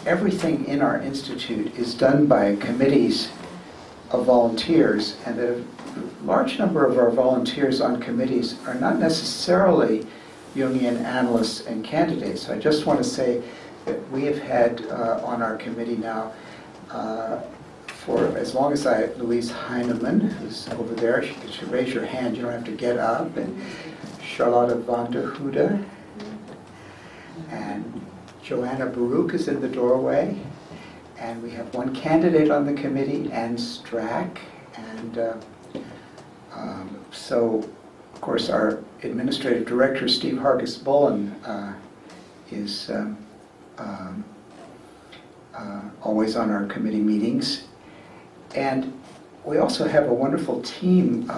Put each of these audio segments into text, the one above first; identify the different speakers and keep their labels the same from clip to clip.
Speaker 1: everything in our institute is done by committees of volunteers, and that a large number of our volunteers on committees are not necessarily Jungian analysts and candidates. I just want to say that we have had on our committee now, for as long as Louise Heinemann, who's over there, she should raise your hand, you don't have to get up, and Charlotte van der Hoede, and Joanna Baruch is in the doorway, and we have one candidate on the committee, Anne Strack, and so, of course, our administrative director, Steve Hargis-Bullen, is always on our committee meetings. And we also have a wonderful team.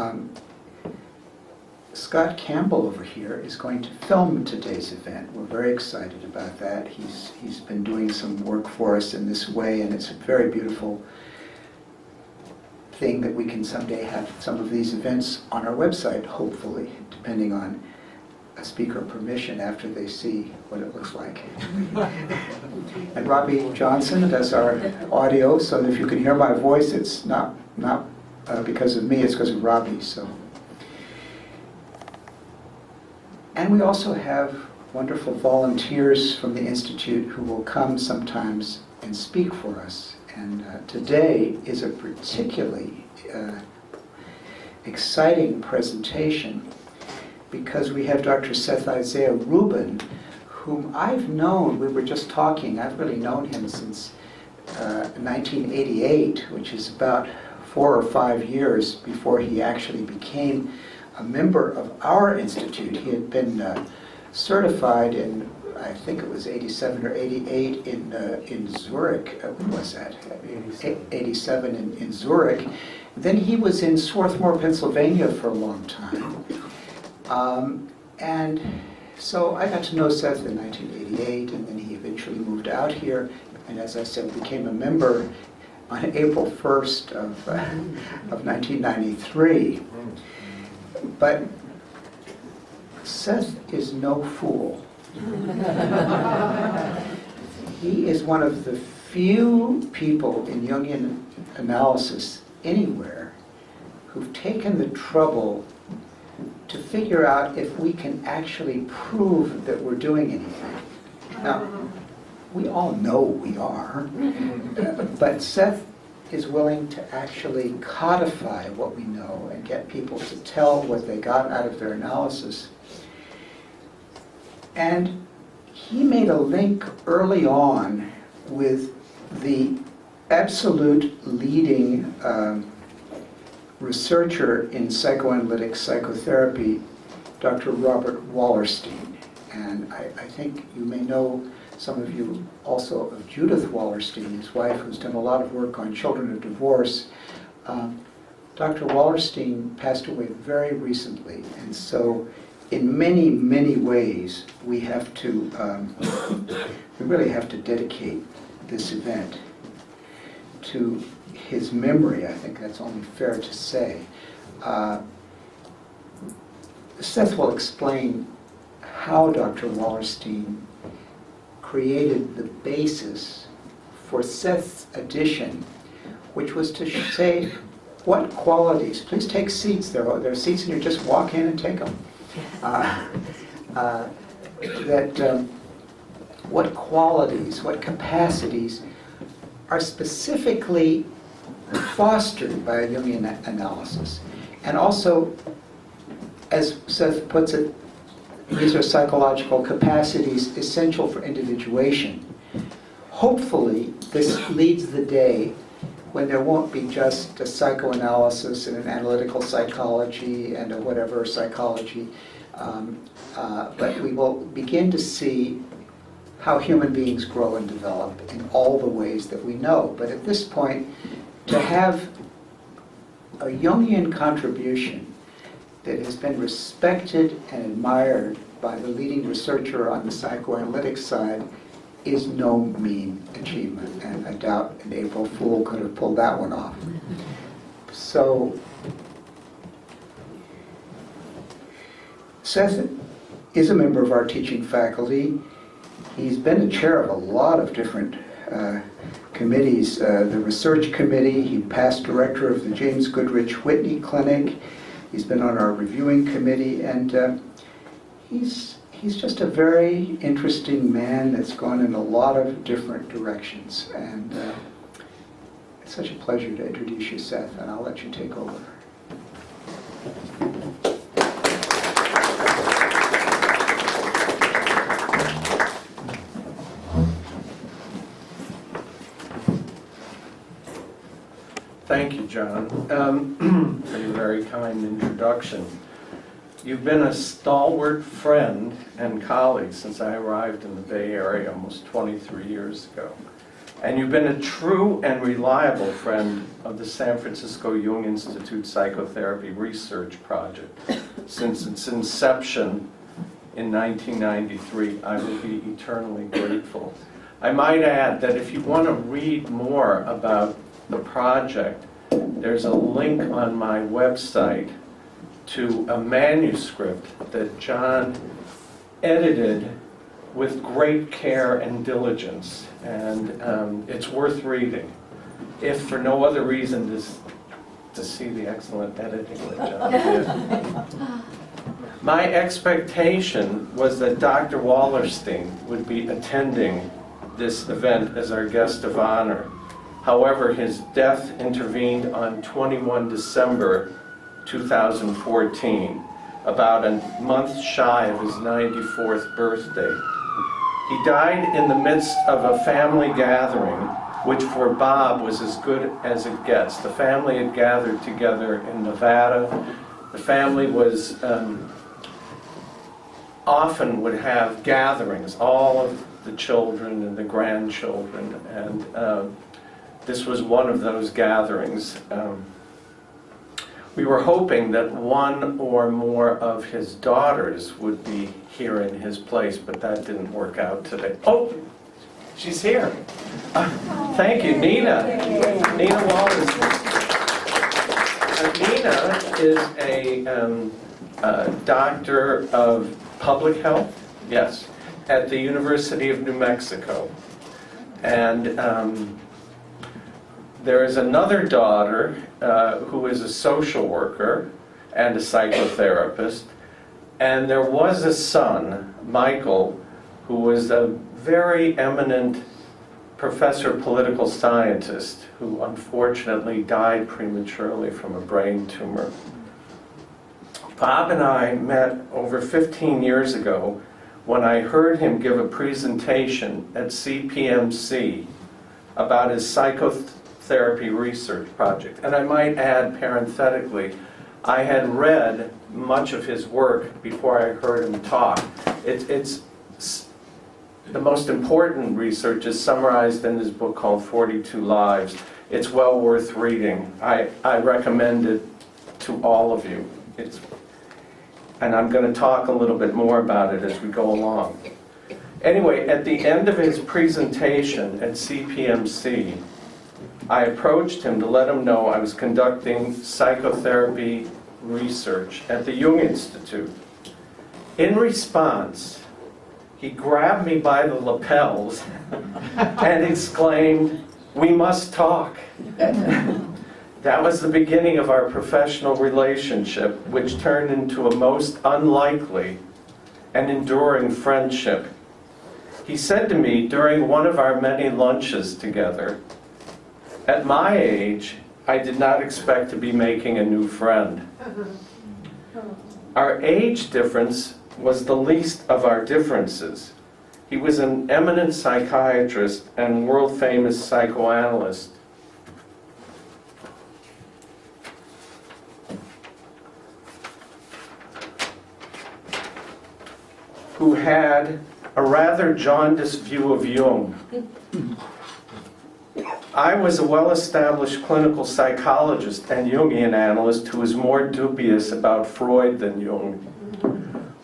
Speaker 1: Scott Campbell over here is going to film today's event. We're very excited about that. He's been doing some work for us in this way, and it's a very beautiful thing that we can someday have some of these events on our website, hopefully, depending on a speaker permission after they see what it looks like. And Robbie Johnson does our audio, so if you can hear my voice, it's not because of me, it's because of Robbie. So. And we also have wonderful volunteers from the Institute who will come sometimes and speak for us. And today is a particularly exciting presentation because we have Dr. Seth Isaiah Rubin, whom I've known, we were just talking, I've really known him since 1988, which is about 4 or 5 years before he actually became a member of our institute. He had been certified in, I think it was 87 or 88 in Zurich. When was that? 87 in Zurich. Then he was in Swarthmore, Pennsylvania for a long time. And so I got to know Seth in 1988, and then he eventually moved out here, and as I said, became a member on April 1st of 1993. But Seth is no fool. He is one of the few people in Jungian analysis anywhere who've taken the trouble to figure out if we can actually prove that we're doing anything. Now, we all know we are, but Seth is willing to actually codify what we know and get people to tell what they got out of their analysis. And he made a link early on with the absolute leading researcher in psychoanalytic psychotherapy, Dr. Robert Wallerstein. And I think you may know, some of you also, of Judith Wallerstein, his wife, who's done a lot of work on children of divorce. Dr. Wallerstein passed away very recently, and so in many, many ways we have to, we really have to dedicate this event to his memory. I think that's only fair to say. Seth will explain how Dr. Wallerstein created the basis for Seth's addition, which was to say what qualities, please take seats, there are seats and you just walk in and take them, what qualities, what capacities are specifically fostered by a Jungian analysis. And also, as Seth puts it, these are psychological capacities essential for individuation. Hopefully, this leads the day when there won't be just a psychoanalysis and an analytical psychology and a whatever psychology, but we will begin to see how human beings grow and develop in all the ways that we know. But at this point, to have a Jungian contribution that has been respected and admired by the leading researcher on the psychoanalytic side is no mean achievement, and I doubt an April Fool could have pulled that one off. So, Seth is a member of our teaching faculty. He's been the chair of a lot of different committees, the research committee. He's past director of the James Goodrich Whitney Clinic. He's been on our reviewing committee, and he's just a very interesting man that's gone in a lot of different directions. And it's such a pleasure to introduce you, Seth, and I'll let you take over.
Speaker 2: Thank you, John, for your very kind introduction. You've been a stalwart friend and colleague since I arrived in the Bay Area almost 23 years ago. And you've been a true and reliable friend of the San Francisco Jung Institute Psychotherapy Research Project. Since its inception in 1993, I will be eternally grateful. I might add that if you want to read more about the project, there's a link on my website to a manuscript that John edited with great care and diligence, and it's worth reading, if for no other reason to see the excellent editing that John did. My expectation was that Dr. Wallerstein would be attending this event as our guest of honor. However, his death intervened on 21 December 2014, about a month shy of his 94th birthday. He died in the midst of a family gathering, which for Bob was as good as it gets. The family had gathered together in Nevada. The family was often would have gatherings, all of the children and the grandchildren, and this was one of those gatherings. We were hoping that one or more of his daughters would be here in his place, but that didn't work out today. Oh, she's here. Thank you, Nina. Nina Wallerstein. Nina is a doctor of public health, yes, at the University of New Mexico. And there is another daughter who is a social worker and a psychotherapist. And there was a son, Michael, who was a very eminent professor political scientist who unfortunately died prematurely from a brain tumor. Bob and I met over 15 years ago when I heard him give a presentation at CPMC about his psychotherapy research project. And I might add parenthetically, I had read much of his work before I heard him talk. It's the most important research is summarized in his book called 42 Lives. It's well worth reading. I recommend it to all of you. And I'm going to talk a little bit more about it as we go along. Anyway, at the end of his presentation at CPMC, I approached him to let him know I was conducting psychotherapy research at the Jung Institute. In response, he grabbed me by the lapels and exclaimed, "We must talk." That was the beginning of our professional relationship, which turned into a most unlikely and enduring friendship. He said to me during one of our many lunches together, "At my age, I did not expect to be making a new friend." Our age difference was the least of our differences. He was an eminent psychiatrist and world-famous psychoanalyst. Who had a rather jaundiced view of Jung. I was a well-established clinical psychologist and Jungian analyst who was more dubious about Freud than Jung.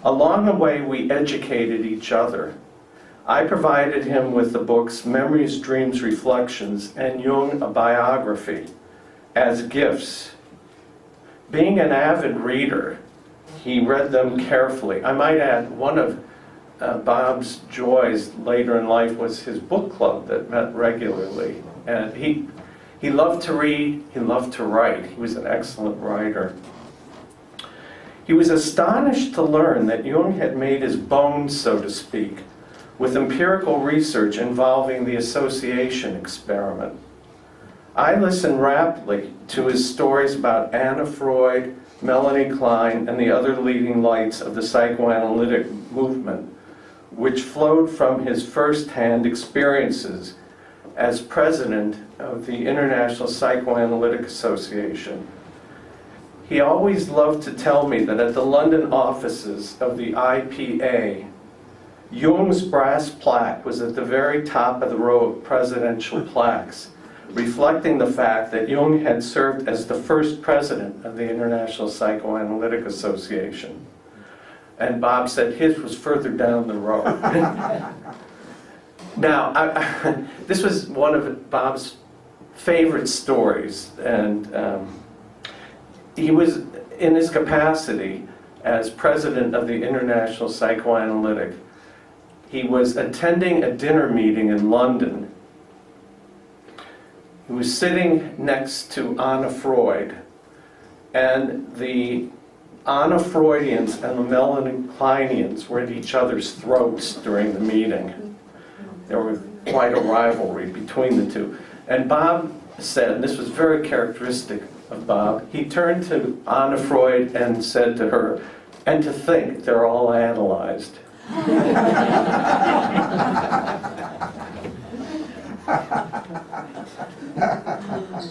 Speaker 2: Along the way, we educated each other. I provided him with the books Memories, Dreams, Reflections, and Jung, a Biography, as gifts. Being an avid reader, he read them carefully. I might add, one of Bob's joys later in life was his book club that met regularly. And he loved to read, he loved to write. He was an excellent writer. He was astonished to learn that Jung had made his bones, so to speak, with empirical research involving the association experiment. I listened raptly to his stories about Anna Freud, Melanie Klein, and the other leading lights of the psychoanalytic movement, which flowed from his first-hand experiences as president of the International Psychoanalytic Association. He always loved to tell me that at the London offices of the IPA, Jung's brass plaque was at the very top of the row of presidential plaques, reflecting the fact that Jung had served as the first president of the International Psychoanalytic Association. And Bob said his was further down the road. Now, this was one of Bob's favorite stories, and he was, in his capacity as president of the International Psychoanalytic, he was attending a dinner meeting in London. He was sitting next to Anna Freud, and the Anna Freudians and the Melanie Kleinians were at each other's throats during the meeting. There was quite a rivalry between the two. And Bob said, and this was very characteristic of Bob, he turned to Anna Freud and said to her, "And to think they're all analyzed."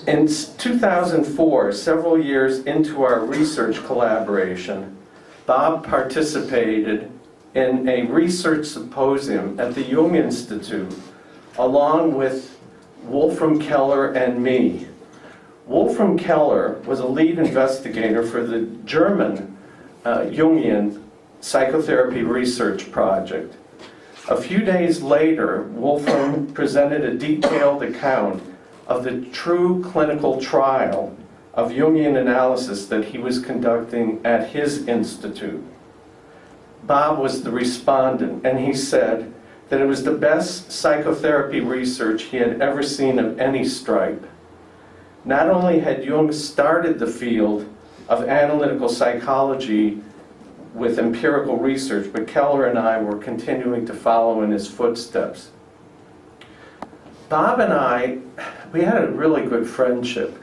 Speaker 2: In 2004, several years into our research collaboration, Bob participated in a research symposium at the Jung Institute, along with Wolfram Keller and me. Wolfram Keller was a lead investigator for the German Jungian psychotherapy research project. A few days later, Wolfram presented a detailed account of the true clinical trial of Jungian analysis that he was conducting at his institute. Bob was the respondent, and he said that it was the best psychotherapy research he had ever seen of any stripe. Not only had Jung started the field of analytical psychology with empirical research, but Keller and I were continuing to follow in his footsteps. Bob and I, we had a really good friendship,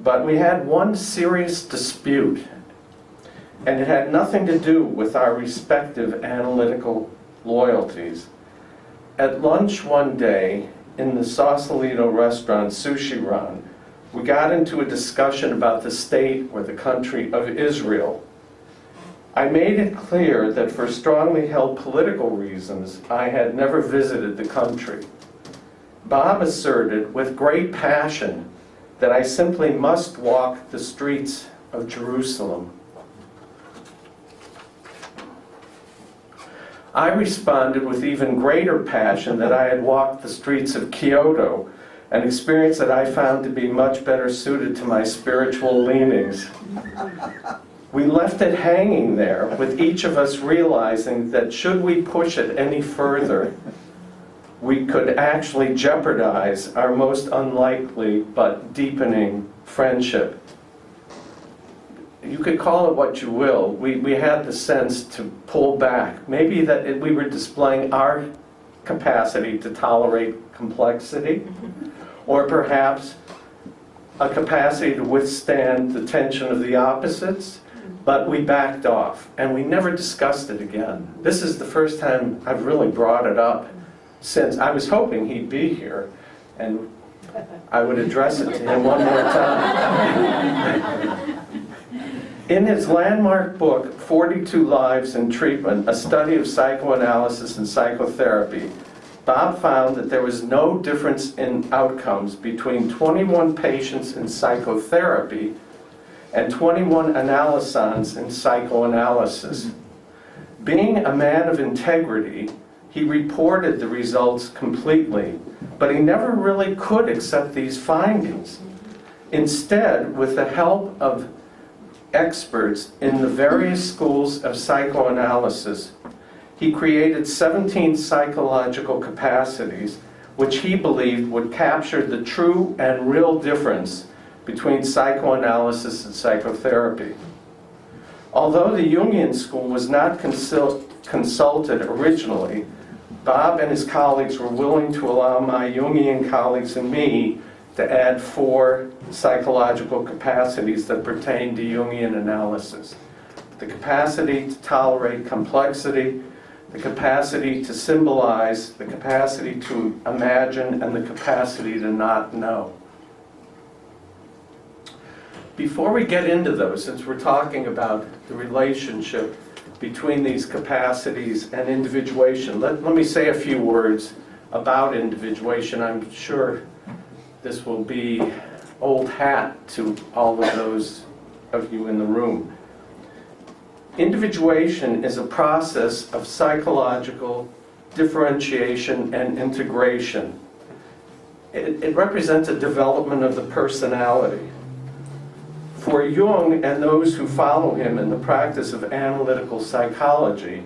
Speaker 2: but we had one serious dispute, and it had nothing to do with our respective analytical loyalties. At lunch one day in the Sausalito restaurant Sushi Ran, we got into a discussion about the state or the country of Israel. I made it clear that for strongly held political reasons, I had never visited the country. Bob asserted with great passion that I simply must walk the streets of Jerusalem. I responded with even greater passion that I had walked the streets of Kyoto, an experience that I found to be much better suited to my spiritual leanings. We left it hanging there, with each of us realizing that should we push it any further, we could actually jeopardize our most unlikely but deepening friendship. You could call it what you will. We had the sense to pull back. Maybe that we were displaying our capacity to tolerate complexity, or perhaps a capacity to withstand the tension of the opposites, but we backed off, and we never discussed it again. This is the first time I've really brought it up since. I was hoping he'd be here, and I would address it to him one more time. In his landmark book, 42 Lives in Treatment, a study of psychoanalysis and psychotherapy, Bob found that there was no difference in outcomes between 21 patients in psychotherapy and 21 analysons in psychoanalysis. Being a man of integrity, he reported the results completely, but he never really could accept these findings. Instead, with the help of experts in the various schools of psychoanalysis, he created 17 psychological capacities which he believed would capture the true and real difference between psychoanalysis and psychotherapy. Although the Jungian school was not consulted originally, Bob and his colleagues were willing to allow my Jungian colleagues and me to add 4 psychological capacities that pertain to Jungian analysis. The capacity to tolerate complexity, the capacity to symbolize, the capacity to imagine, and the capacity to not know. Before we get into those, since we're talking about the relationship between these capacities and individuation, let me say a few words about individuation. I'm sure this will be old hat to all of those of you in the room. Individuation is a process of psychological differentiation and integration. It represents a development of the personality. For Jung and those who follow him in the practice of analytical psychology,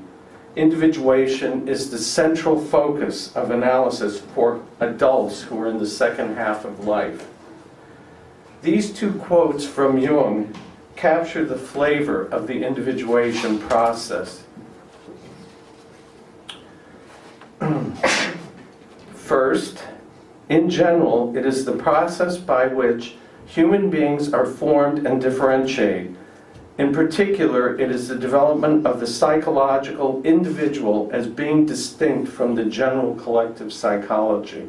Speaker 2: individuation is the central focus of analysis for adults who are in the second half of life. These 2 quotes from Jung capture the flavor of the individuation process. First, in general, it is the process by which human beings are formed and differentiate. In particular, it is the development of the psychological individual as being distinct from the general collective psychology.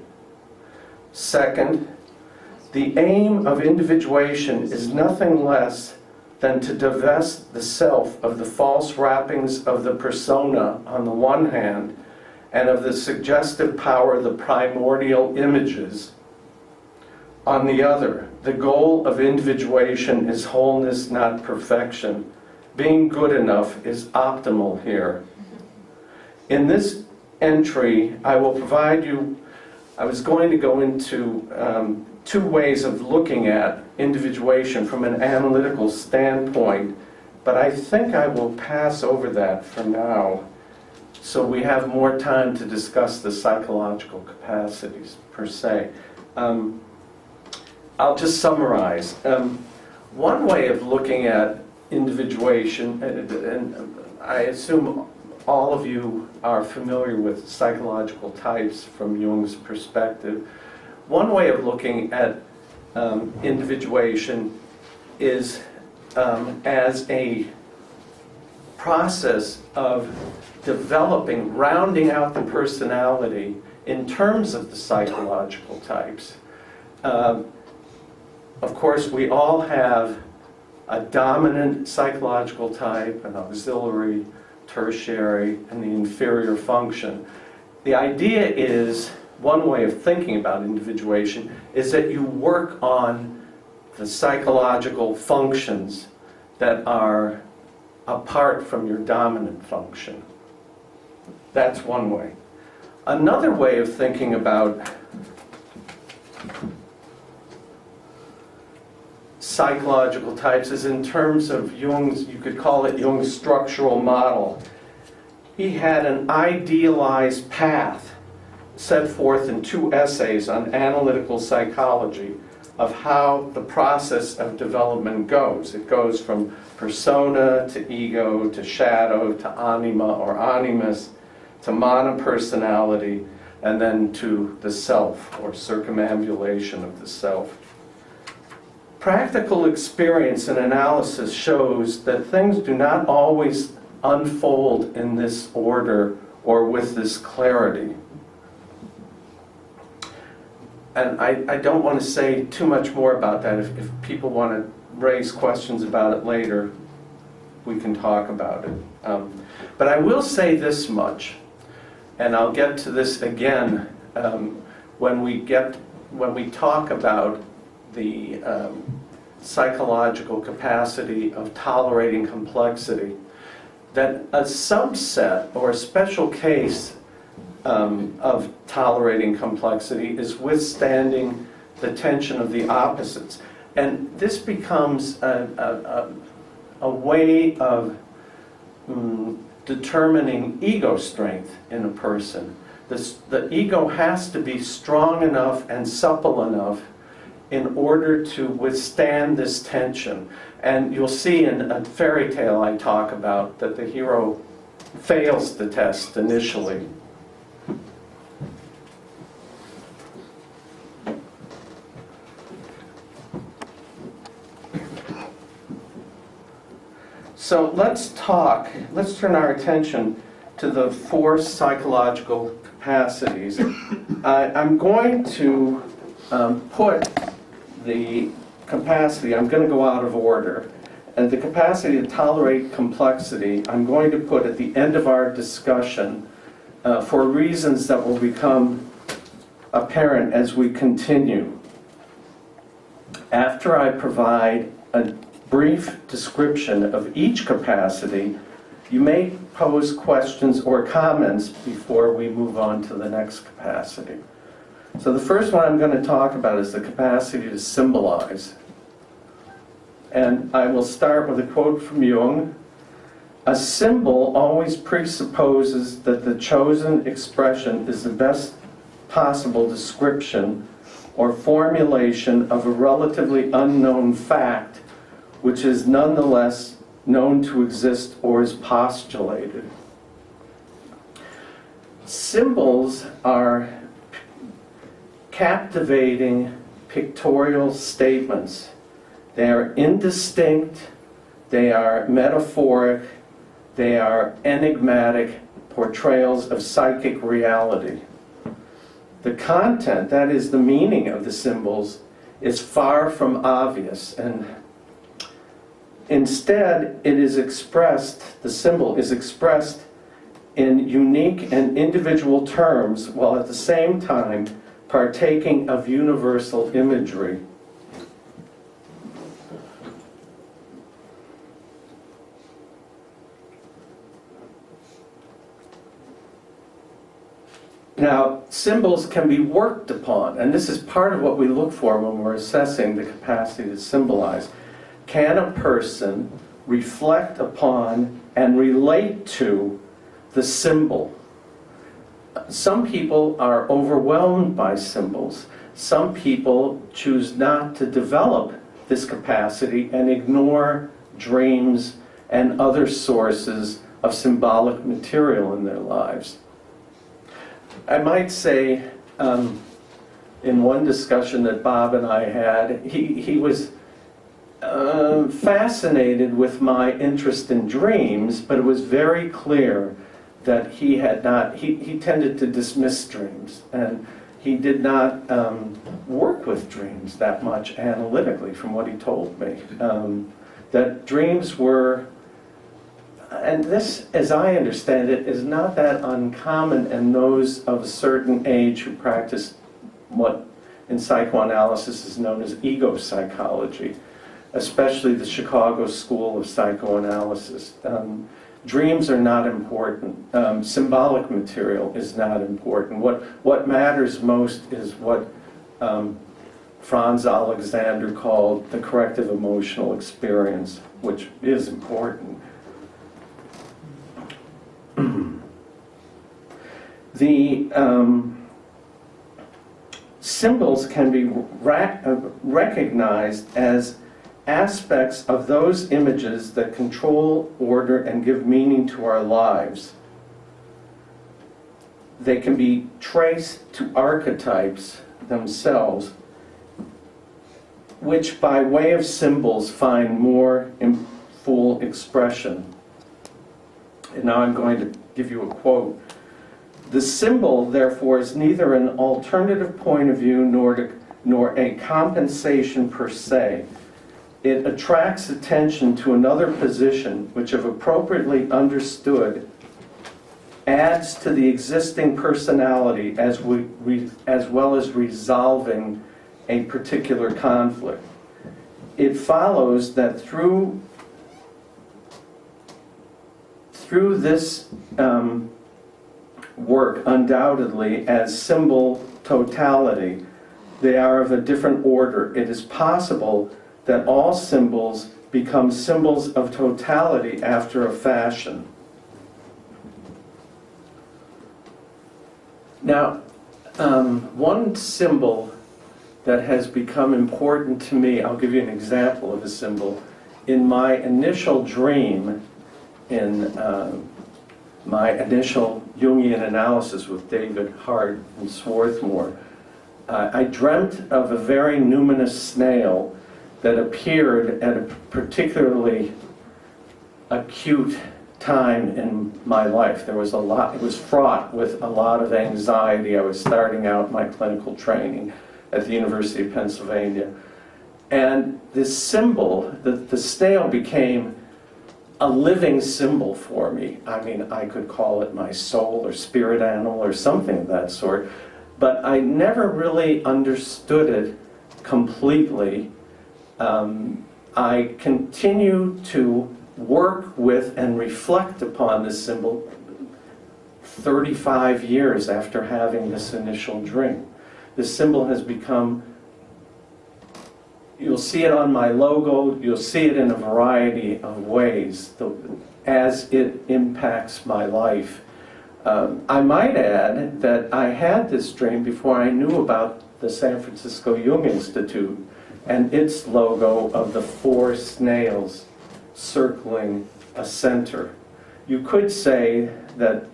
Speaker 2: Second, the aim of individuation is nothing less than to divest the self of the false wrappings of the persona on the one hand, and of the suggestive power of the primordial images on the other. The goal of individuation is wholeness, not perfection. Being good enough is optimal here. In this entry, I will provide you, I was going to go into 2 ways of looking at individuation from an analytical standpoint, but I think I will pass over that for now, so we have more time to discuss the psychological capacities per se. I'll just summarize. One way of looking at individuation, and I assume all of you are familiar with psychological types from Jung's perspective. One way of looking at individuation is as a process of developing, rounding out the personality in terms of the psychological types. Of course, we all have a dominant psychological type, an auxiliary, tertiary, and the inferior function. The idea is, one way of thinking about individuation is that you work on the psychological functions that are apart from your dominant function. That's one way. Another way of thinking about psychological types is in terms of Jung's, you could call it Jung's structural model. He had an idealized path set forth in 2 essays on analytical psychology of how the process of development goes. It goes from persona to ego to shadow to anima or animus to monopersonality, and then to the self or circumambulation of the self. Practical experience and analysis shows that things do not always unfold in this order or with this clarity. And I don't want to say too much more about that. If people want to raise questions about it later, we can talk about it. But I will say this much, and I'll get to this again when we talk about the psychological capacity of tolerating complexity, that a subset or a special case of tolerating complexity is withstanding the tension of the opposites. And this becomes a way of determining ego strength in a person. The ego has to be strong enough and supple enough in order to withstand this tension. And you'll see in a fairy tale I talk about that the hero fails the test initially. So let's turn our attention to the 4 psychological capacities. I'm going to put the capacity, I'm going to go out of order, and the capacity to tolerate complexity, I'm going to put at the end of our discussion for reasons that will become apparent as we continue. After I provide a brief description of each capacity, you may pose questions or comments before we move on to the next capacity. So the first one I'm going to talk about is the capacity to symbolize. And I will start with a quote from Jung. "A symbol always presupposes that the chosen expression is the best possible description or formulation of a relatively unknown fact which is nonetheless known to exist or is postulated." Symbols are captivating pictorial statements. They are indistinct, they are metaphoric, they are enigmatic portrayals of psychic reality. The content, that is the meaning of the symbols, is far from obvious, and instead it is expressed, the symbol is expressed in unique and individual terms while at the same time partaking of universal imagery. Now, symbols can be worked upon, and this is part of what we look for when we're assessing the capacity to symbolize. Can a person reflect upon and relate to the symbol? Some people are overwhelmed by symbols. Some people choose not to develop this capacity and ignore dreams and other sources of symbolic material in their lives. I might say, in one discussion that Bob and I had, he was fascinated with my interest in dreams, but it was very clear that he had not, he tended to dismiss dreams, and he did not work with dreams that much analytically, from what he told me. That dreams were, and this, as I understand it, is not that uncommon in those of a certain age who practice what in psychoanalysis is known as ego psychology, especially the Chicago School of Psychoanalysis. Dreams are not important. Symbolic material is not important. What matters most is what Franz Alexander called the corrective emotional experience, which is important. The symbols can be recognized as aspects of those images that control, order, and give meaning to our lives. They can be traced to archetypes themselves, which by way of symbols find more in full expression. And now I'm going to give you a quote. "The symbol, therefore, is neither an alternative point of view nor a compensation per se. It attracts attention to another position which, if appropriately understood, adds to the existing personality as well as resolving a particular conflict. It follows that through this work, undoubtedly, as symbol totality, they are of a different order. It is possible that all symbols become symbols of totality after a fashion." Now, one symbol that has become important to me, I'll give you an example of a symbol. In my initial dream, in my initial Jungian analysis with David Hart and Swarthmore, I dreamt of a very numinous snail that appeared at a particularly acute time in my life. There was a lot, it was fraught with a lot of anxiety. I was starting out my clinical training at the University of Pennsylvania. And this symbol, the snail, became a living symbol for me. I mean, I could call it my soul or spirit animal or something of that sort, but I never really understood it completely. I continue to work with and reflect upon this symbol 35 years after having this initial dream. This symbol has become, you'll see it on my logo, you'll see it in a variety of ways as it impacts my life. I might add that I had this dream before I knew about the San Francisco Jung Institute and its logo of the 4 snails circling a center. You could say that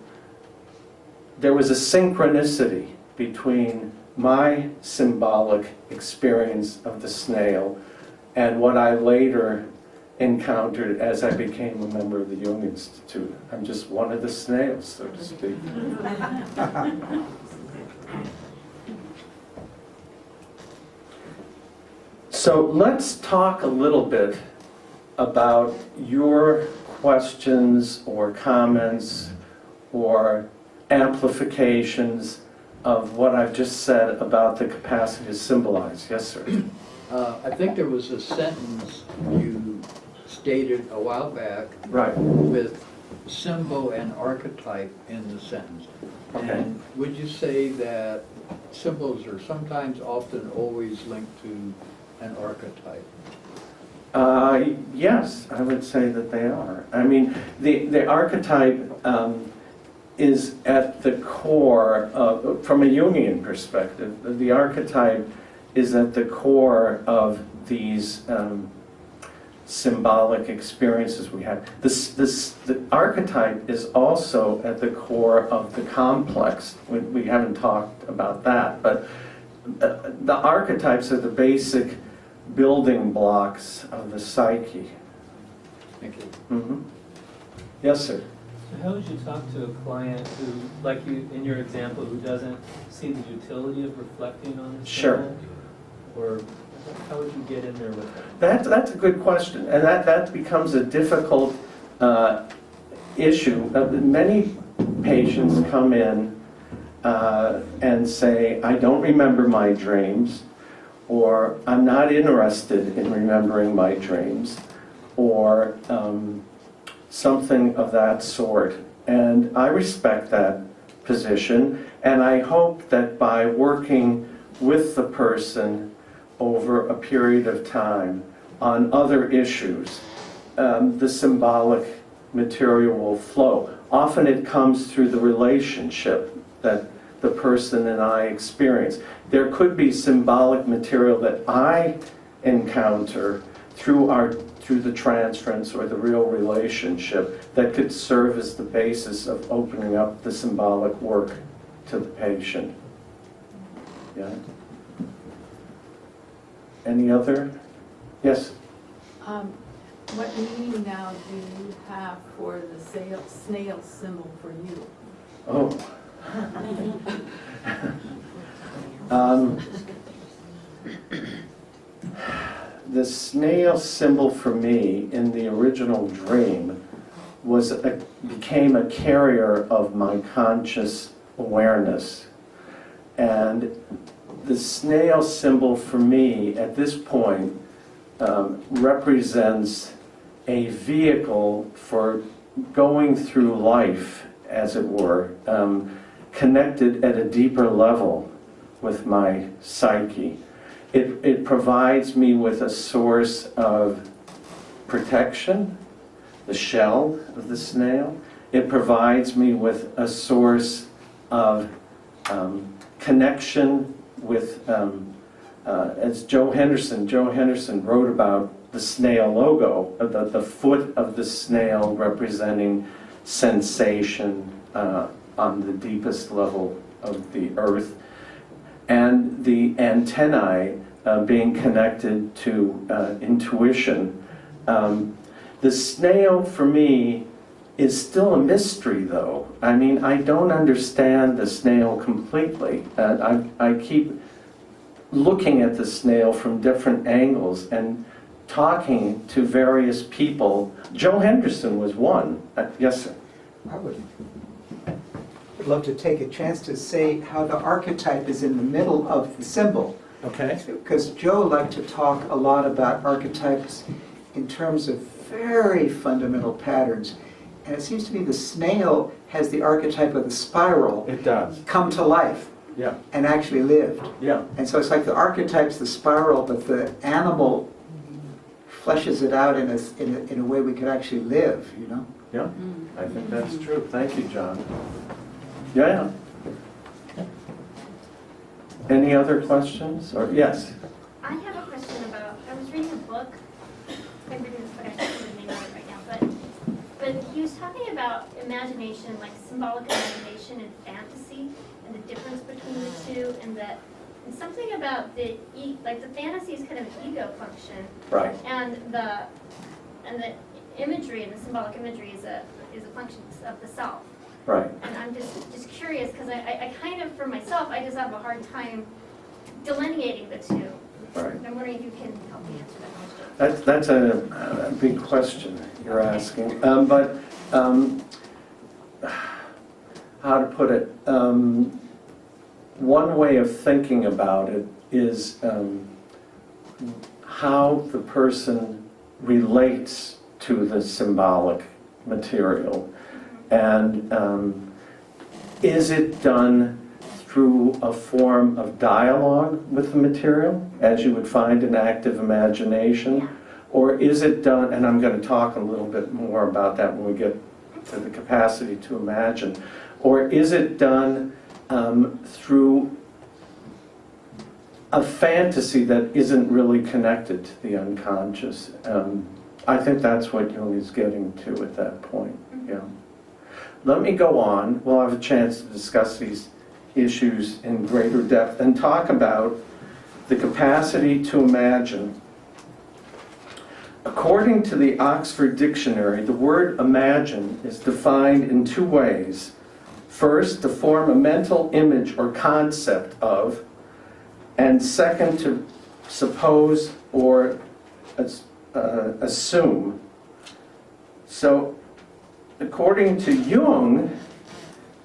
Speaker 2: there was a synchronicity between my symbolic experience of the snail and what I later encountered as I became a member of the Jung Institute. I'm just one of the snails, so to speak. So let's talk a little bit about your questions or comments or amplifications of what I've just said about the capacity to symbolize. Yes, sir?
Speaker 3: I think there was a sentence you stated a while back
Speaker 2: Right.
Speaker 3: with symbol and archetype in the sentence.
Speaker 2: Okay.
Speaker 3: And would you say that symbols are sometimes, often, always linked to an archetype?
Speaker 2: Yes, I would say that they are. I mean, the archetype is at the core of, from a Jungian perspective, the archetype is at the core of these symbolic experiences we have. The archetype is also at the core of the complex. We haven't talked about that, but the archetypes are the basic building blocks of the psyche.
Speaker 3: Thank you.
Speaker 2: Mm-hmm. Yes, sir.
Speaker 4: So how would you talk to a client who, like you in your example, who doesn't see the utility of reflecting on the
Speaker 2: Sure.
Speaker 4: symbol? Or how would you get in there with that?
Speaker 2: That's a good question, and that becomes a difficult issue. Many patients come in and say, I don't remember my dreams, or I'm not interested in remembering my dreams, or something of that sort. And I respect that position, and I hope that by working with the person over a period of time on other issues, the symbolic material will flow. Often it comes through the relationship that the person and I experience. There could be symbolic material that I encounter through the transference or the real relationship that could serve as the basis of opening up the symbolic work to the patient. Yeah? Any other? Yes?
Speaker 5: What meaning now do you have for the snail symbol for you?
Speaker 2: Oh. The snail symbol for me in the original dream became a carrier of my conscious awareness. And the snail symbol for me at this point represents a vehicle for going through life, as it were, connected at a deeper level with my psyche. It provides me with a source of protection, the shell of the snail. It provides me with a source of connection with, as Joe Henderson wrote about the snail logo, the foot of the snail representing sensation on the deepest level of the earth, and the antennae being connected to intuition. The snail, for me, is still a mystery, though. I mean, I don't understand the snail completely. I keep looking at the snail from different angles and talking to various people. Joe Henderson was one. Yes, sir.
Speaker 1: I would love to take a chance to say how the archetype is in the middle of the symbol.
Speaker 2: Okay.
Speaker 1: Because Joe liked to talk a lot about archetypes in terms of very fundamental patterns. And it seems to me the snail has the archetype of the spiral
Speaker 2: It does.
Speaker 1: come to life
Speaker 2: Yeah.
Speaker 1: and actually lived.
Speaker 2: Yeah.
Speaker 1: And so it's like the archetype's the spiral, but the animal fleshes it out in a way we could actually live, you know?
Speaker 2: Yeah. I think that's true. Thank you, John. Yeah. Any other questions? Or yes?
Speaker 6: I have a question about, I was reading a book, I'm reading this book, I can't remember the name of it right now, but he was talking about imagination, like symbolic imagination and fantasy, and the difference between the two, and something about the fantasy is kind of an ego function,
Speaker 2: Right.
Speaker 6: and the imagery and the symbolic imagery is a function of the self.
Speaker 2: Right.
Speaker 6: And I'm just curious, because I kind of, for myself, I just have a hard time delineating the two.
Speaker 2: Right.
Speaker 6: I'm wondering if you can help me answer that question.
Speaker 2: That's a big question you're asking. But how to put it? One way of thinking about it is how the person relates to the symbolic material. And is it done through a form of dialogue with the material, as you would find in active imagination?
Speaker 6: Yeah.
Speaker 2: Or is it done, and I'm going to talk a little bit more about that when we get to the capacity to imagine, or is it done through a fantasy that isn't really connected to the unconscious? I think that's what Jung is getting to at that point. Yeah. Let me go on. We'll have a chance to discuss these issues in greater depth and talk about the capacity to imagine. According to the Oxford Dictionary, the word imagine is defined in two ways. First, to form a mental image or concept of, and second, to suppose or assume. So, according to Jung,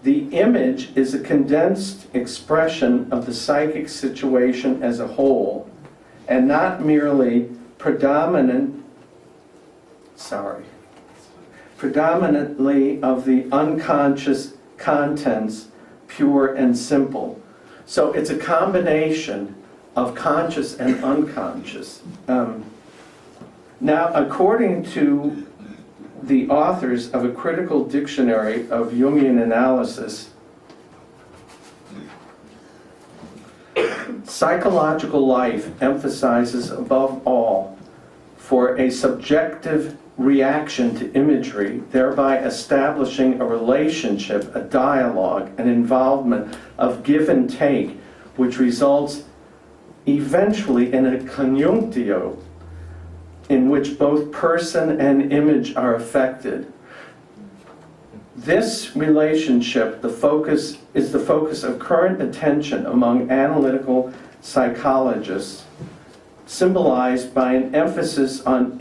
Speaker 2: the image is a condensed expression of the psychic situation as a whole, and not merely predominantly of the unconscious contents, pure and simple. So it's a combination of conscious and unconscious. Now, according to the authors of a critical dictionary of Jungian analysis, psychological life emphasizes above all for a subjective reaction to imagery, thereby establishing a relationship, a dialogue, an involvement of give and take, which results eventually in a conjunctio in which both person and image are affected. This relationship, is the focus of current attention among analytical psychologists, symbolized by an emphasis on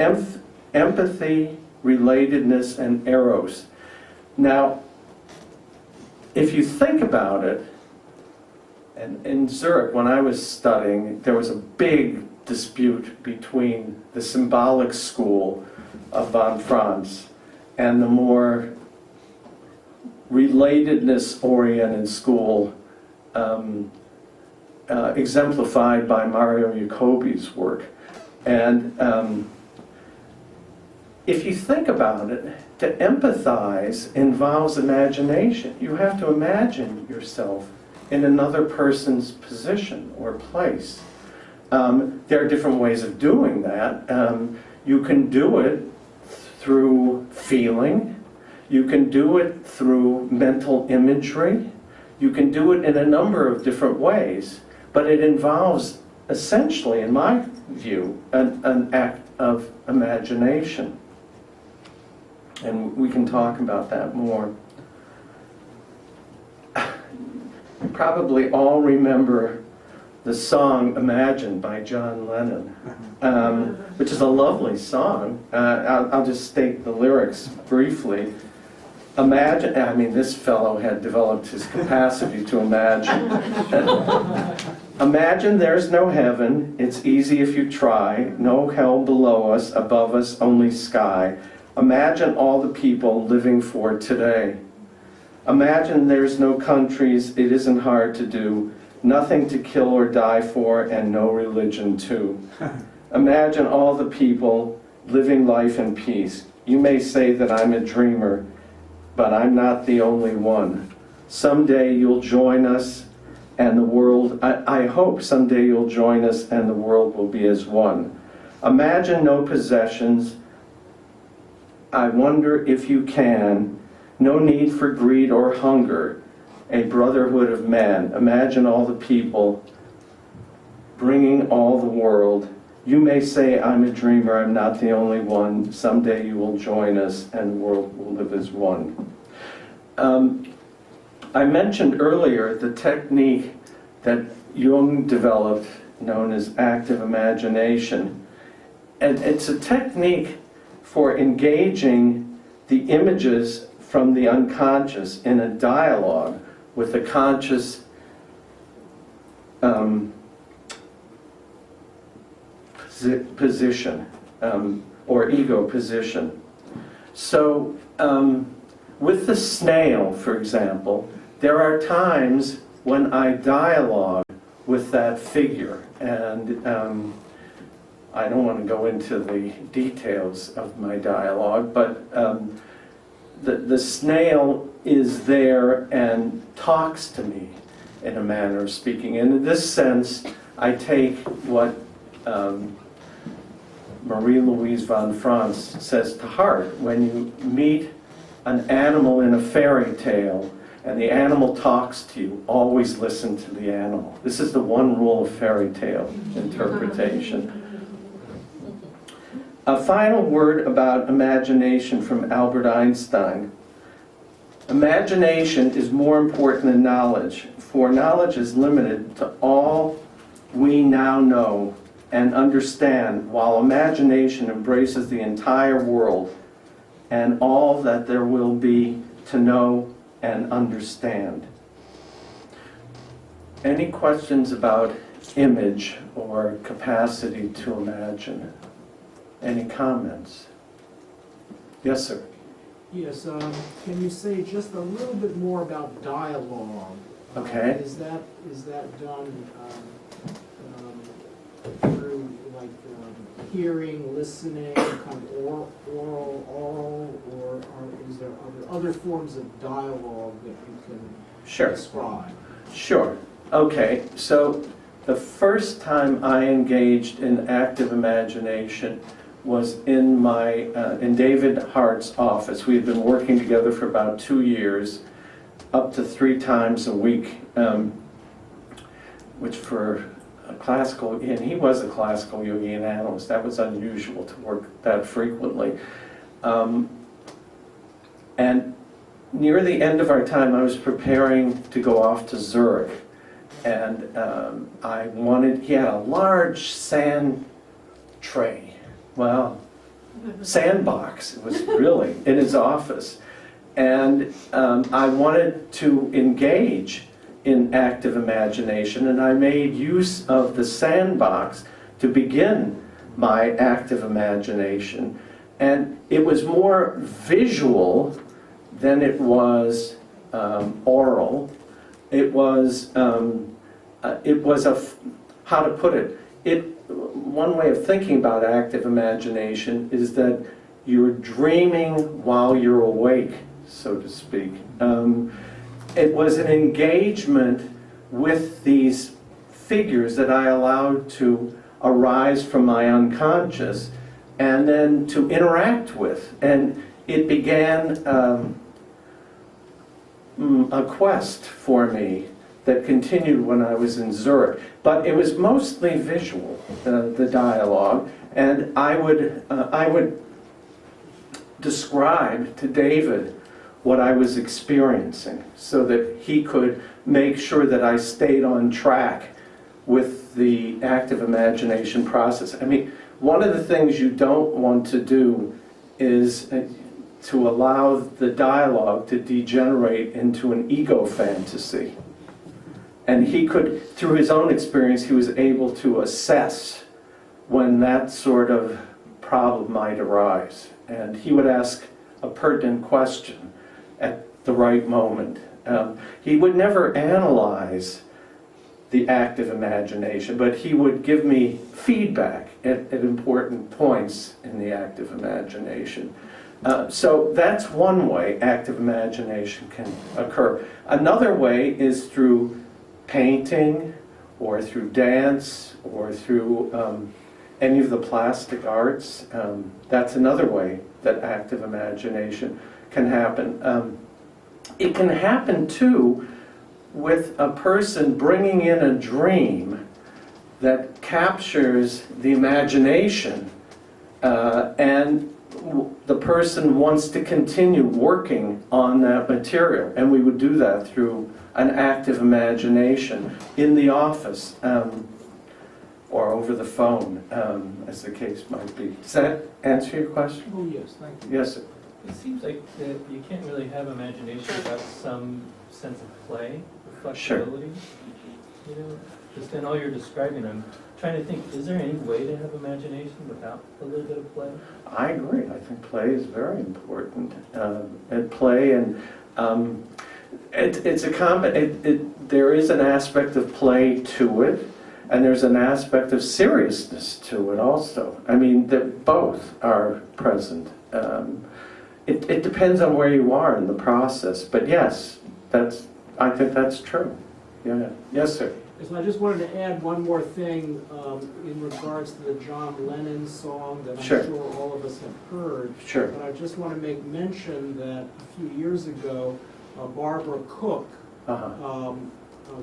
Speaker 2: empathy, relatedness, and eros. Now, if you think about it, and in Zurich, when I was studying, there was a big dispute between the symbolic school of von Franz and the more relatedness-oriented school exemplified by Mario Jacobi's work. And if you think about it, to empathize involves imagination. You have to imagine yourself in another person's position or place. There are different ways of doing that. You can do it through feeling. You can do it through mental imagery. You can do it in a number of different ways. But it involves, essentially, in my view, an act of imagination. And we can talk about that more. You probably all remember the song Imagine by John Lennon, which is a lovely song. I'll just state the lyrics briefly. Imagine, I mean, this fellow had developed his capacity to imagine. Imagine there's no heaven, it's easy if you try, no hell below us, above us, only sky. Imagine all the people living for today. Imagine there's no countries, it isn't hard to do, nothing to kill or die for, and no religion too. Imagine all the people living life in peace. You may say that I'm a dreamer, but I'm not the only one. Someday you'll join us and the world, I hope someday you'll join us and the world will be as one. Imagine no possessions. I wonder if you can. No need for greed or hunger. A brotherhood of man. Imagine all the people bringing all the world. You may say I'm a dreamer, I'm not the only one. Someday you will join us and the world will live as one. I mentioned earlier the technique that Jung developed known as active imagination. And it's a technique for engaging the images from the unconscious in a dialogue with the conscious position or ego position. So with the snail, for example, there are times when I dialogue with that figure, and I don't want to go into the details of my dialogue, but the snail is there and talks to me in a manner of speaking. And in this sense, I take what Marie-Louise von Franz says to heart. When you meet an animal in a fairy tale and the animal talks to you, always listen to the animal. This is the one rule of fairy tale interpretation. A final word about imagination from Albert Einstein. Imagination is more important than knowledge, for knowledge is limited to all we now know and understand, while imagination embraces the entire world and all that there will be to know and understand. Any questions about image or capacity to imagine? Any comments? Yes, sir.
Speaker 7: Yes, can you say just a little bit more about dialogue?
Speaker 2: Okay.
Speaker 7: Is that done through like hearing, listening, kind of oral, or is there other forms of dialogue that you can describe?
Speaker 2: Sure. Okay, so the first time I engaged in active imagination was in in David Hart's office. We had been working together for about 2 years, up to 3 times a week, which for a classical, and he was a classical Jungian analyst. That was unusual to work that frequently. And near the end of our time, I was preparing to go off to Zurich. And he had a large sand tray. Well, sandbox, it was really, in his office. And I wanted to engage in active imagination, and I made use of the sandbox to begin my active imagination. And it was more visual than it was oral. It was how to put it? One way of thinking about active imagination is that you're dreaming while you're awake, so to speak. It was an engagement with these figures that I allowed to arise from my unconscious and then to interact with. And it began a quest for me that continued when I was in Zurich. But it was mostly visual, the dialogue, and I would describe to David what I was experiencing so that he could make sure that I stayed on track with the active imagination process. I mean, one of the things you don't want to do is to allow the dialogue to degenerate into an ego fantasy. And he could, through his own experience, he was able to assess when that sort of problem might arise. And he would ask a pertinent question at the right moment. He would never analyze the active imagination, but he would give me feedback at important points in the active imagination. So that's one way active imagination can occur. Another way is through painting, or through dance, or through any of the plastic arts. That's another way that active imagination can happen. It can happen too with a person bringing in a dream that captures the imagination, and the person wants to continue working on that material. And we would do that through an active imagination in the office, or over the phone, as the case might be. Does that answer your question?
Speaker 7: Oh, yes, thank you.
Speaker 2: Yes, sir.
Speaker 4: It seems like that you can't really have imagination without some sense of play, or flexibility. You know, just in all you're describing, I'm trying to think, is there any way to have imagination without a little bit of play?
Speaker 2: I agree. I think play is very important. And play and it's a there is an aspect of play to it, and there's an aspect of seriousness to it also. I mean, that both are present. It depends on where you are in the process, but yes, I think that's true. Yeah. Yes, sir.
Speaker 7: So I just wanted to add one more thing in regards to the John Lennon song that I'm
Speaker 2: Sure.
Speaker 7: sure all of us have heard.
Speaker 2: Sure.
Speaker 7: But I just want to make mention that a few years ago, Barbara Cook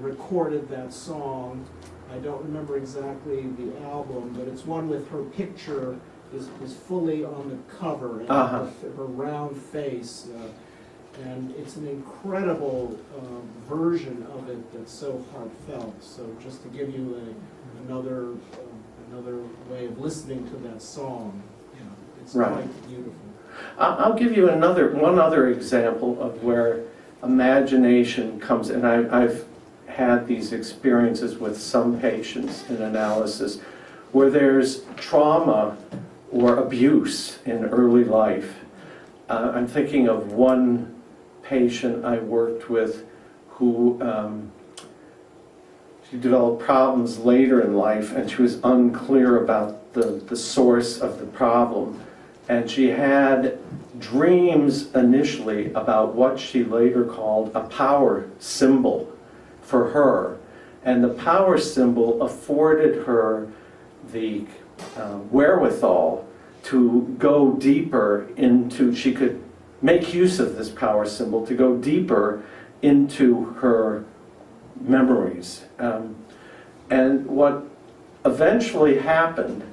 Speaker 7: recorded that song. I don't remember exactly the album, but it's one with her picture is fully on the cover, and her round face. And it's an incredible version of it that's so heartfelt. So just to give you another way of listening to that song, you know, it's
Speaker 2: Right.
Speaker 7: quite beautiful.
Speaker 2: I'll give you one other example of where imagination comes, and I've had these experiences with some patients in analysis where there's trauma or abuse in early life. I'm thinking of one patient I worked with who she developed problems later in life, and she was unclear about the source of the problem. And she had dreams initially about what she later called a power symbol for her. And the power symbol afforded her the wherewithal to go deeper into, she could make use of this power symbol to go deeper into her memories. And what eventually happened,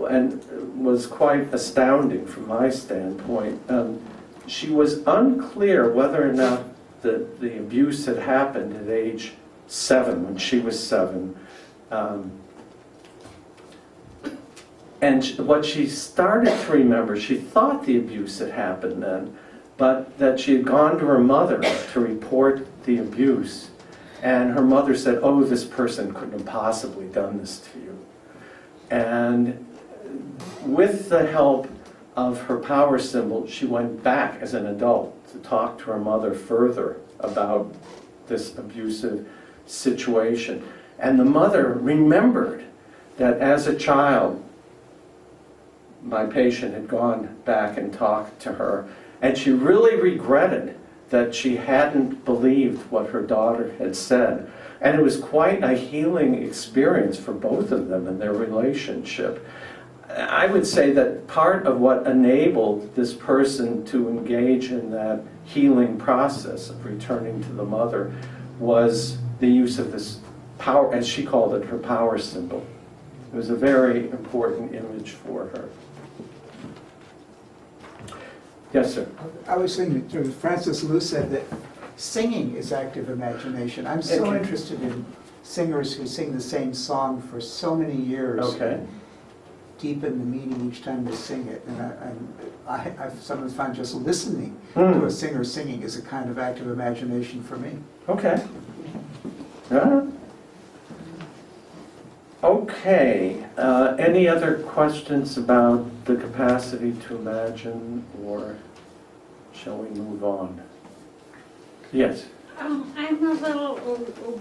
Speaker 2: and was quite astounding from my standpoint, she was unclear whether or not the abuse had happened at age 7, when she was 7. And what she started to remember, she thought the abuse had happened then, but that she had gone to her mother to report the abuse. And her mother said, "Oh, this person couldn't have possibly done this to you." And with the help of her power symbol, she went back as an adult to talk to her mother further about this abusive situation. And the mother remembered that as a child, my patient had gone back and talked to her, and she really regretted that she hadn't believed what her daughter had said. And it was quite a healing experience for both of them in their relationship. I would say that part of what enabled this person to engage in that healing process of returning to the mother was the use of this power, as she called it, her power symbol. It was a very important image for her. Yes, sir.
Speaker 1: I was thinking, Francis Liu said that singing is active imagination. I'm so
Speaker 2: Okay.
Speaker 1: interested in singers who sing the same song for so many years.
Speaker 2: Okay.
Speaker 1: Deepen the meaning each time they sing it. And I've sometimes found just listening to a singer singing is a kind of active imagination for me.
Speaker 2: Okay. Yeah. Okay. Any other questions about the capacity to imagine, or shall we move on? Yes.
Speaker 8: I'm a little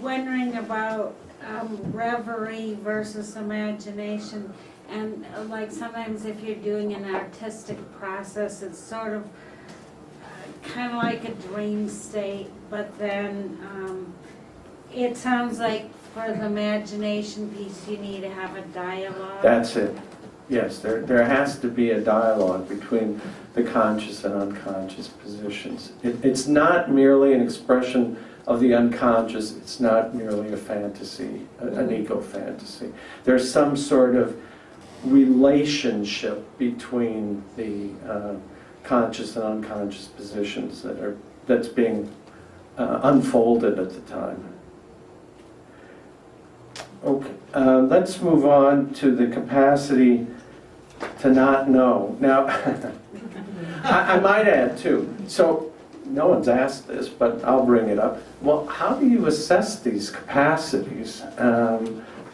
Speaker 8: wondering about reverie versus imagination. And like sometimes if you're doing an artistic process, it's sort of kind of like a dream state, but then it sounds like for the imagination piece you need to have a dialogue.
Speaker 2: That's it. Yes, there has to be a dialogue between the conscious and unconscious positions. It's not merely an expression of the unconscious. It's not merely a fantasy, an ego fantasy. There's some sort of relationship between the conscious and unconscious positions that's being unfolded at the time. Okay, let's move on to the capacity to not know. Now, I might add too, so no one's asked this, but I'll bring it up. Well, how do you assess these capacities?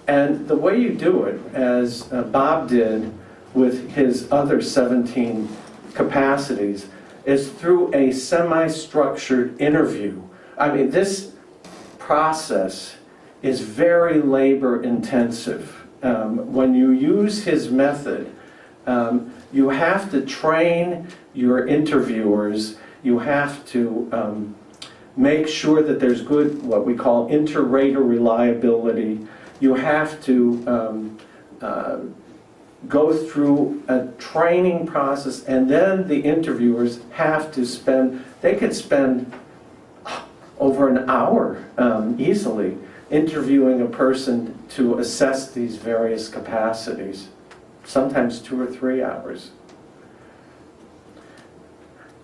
Speaker 2: And the way you do it, as Bob did with his other 17 capacities, is through a semi-structured interview. I mean, this process is very labor-intensive. When you use his method, you have to train your interviewers, you have to make sure that there's good, what we call inter-rater reliability. You have to go through a training process, and then the interviewers have to spend, they could spend over an hour easily interviewing a person to assess these various capacities, sometimes 2 or 3 hours.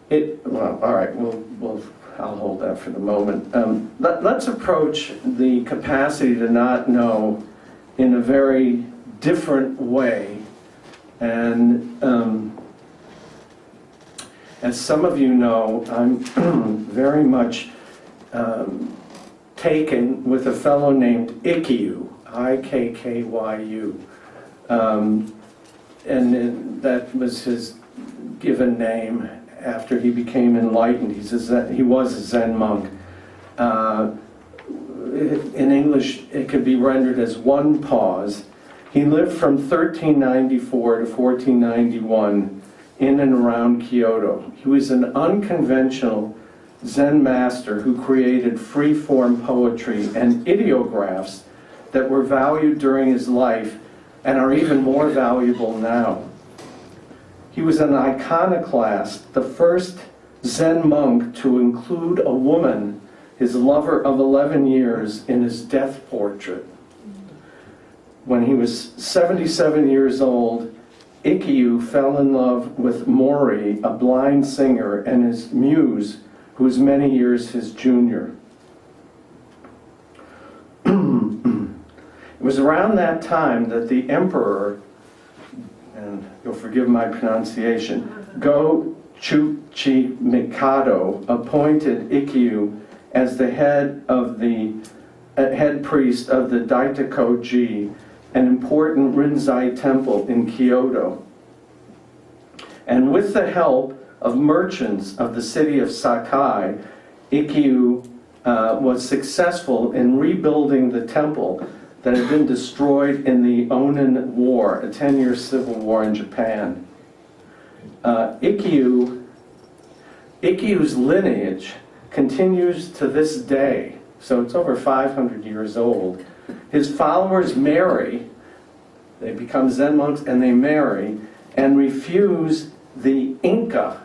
Speaker 2: Well, all right, I'll hold that for the moment. Let's approach the capacity to not know in a very different way. And as some of you know, I'm very much taken with a fellow named Ikkyu, I-K-K-Y-U. And that was his given name after he became enlightened. He was a Zen monk. In English, it could be rendered as one pause. He lived from 1394 to 1491 in and around Kyoto. He was an unconventional Zen master who created free-form poetry and ideographs that were valued during his life and are even more valuable now. He was an iconoclast, the first Zen monk to include a woman, his lover of 11 years, in his death portrait. When he was 77 years old, Ikkyu fell in love with Mori, a blind singer, and his muse, who was many years his junior. It was around that time that the emperor, and you'll forgive my pronunciation, Go-Chuchi Mikado appointed Ikkyu as the head priest of the Daitakoji, an important Rinzai temple in Kyoto. And with the help of merchants of the city of Sakai, Ikkyu was successful in rebuilding the temple that had been destroyed in the Onin War, a 10-year civil war in Japan. Ikkyu's lineage continues to this day. So it's over 500 years old. His followers marry, they become Zen monks, and they marry and refuse the Inca.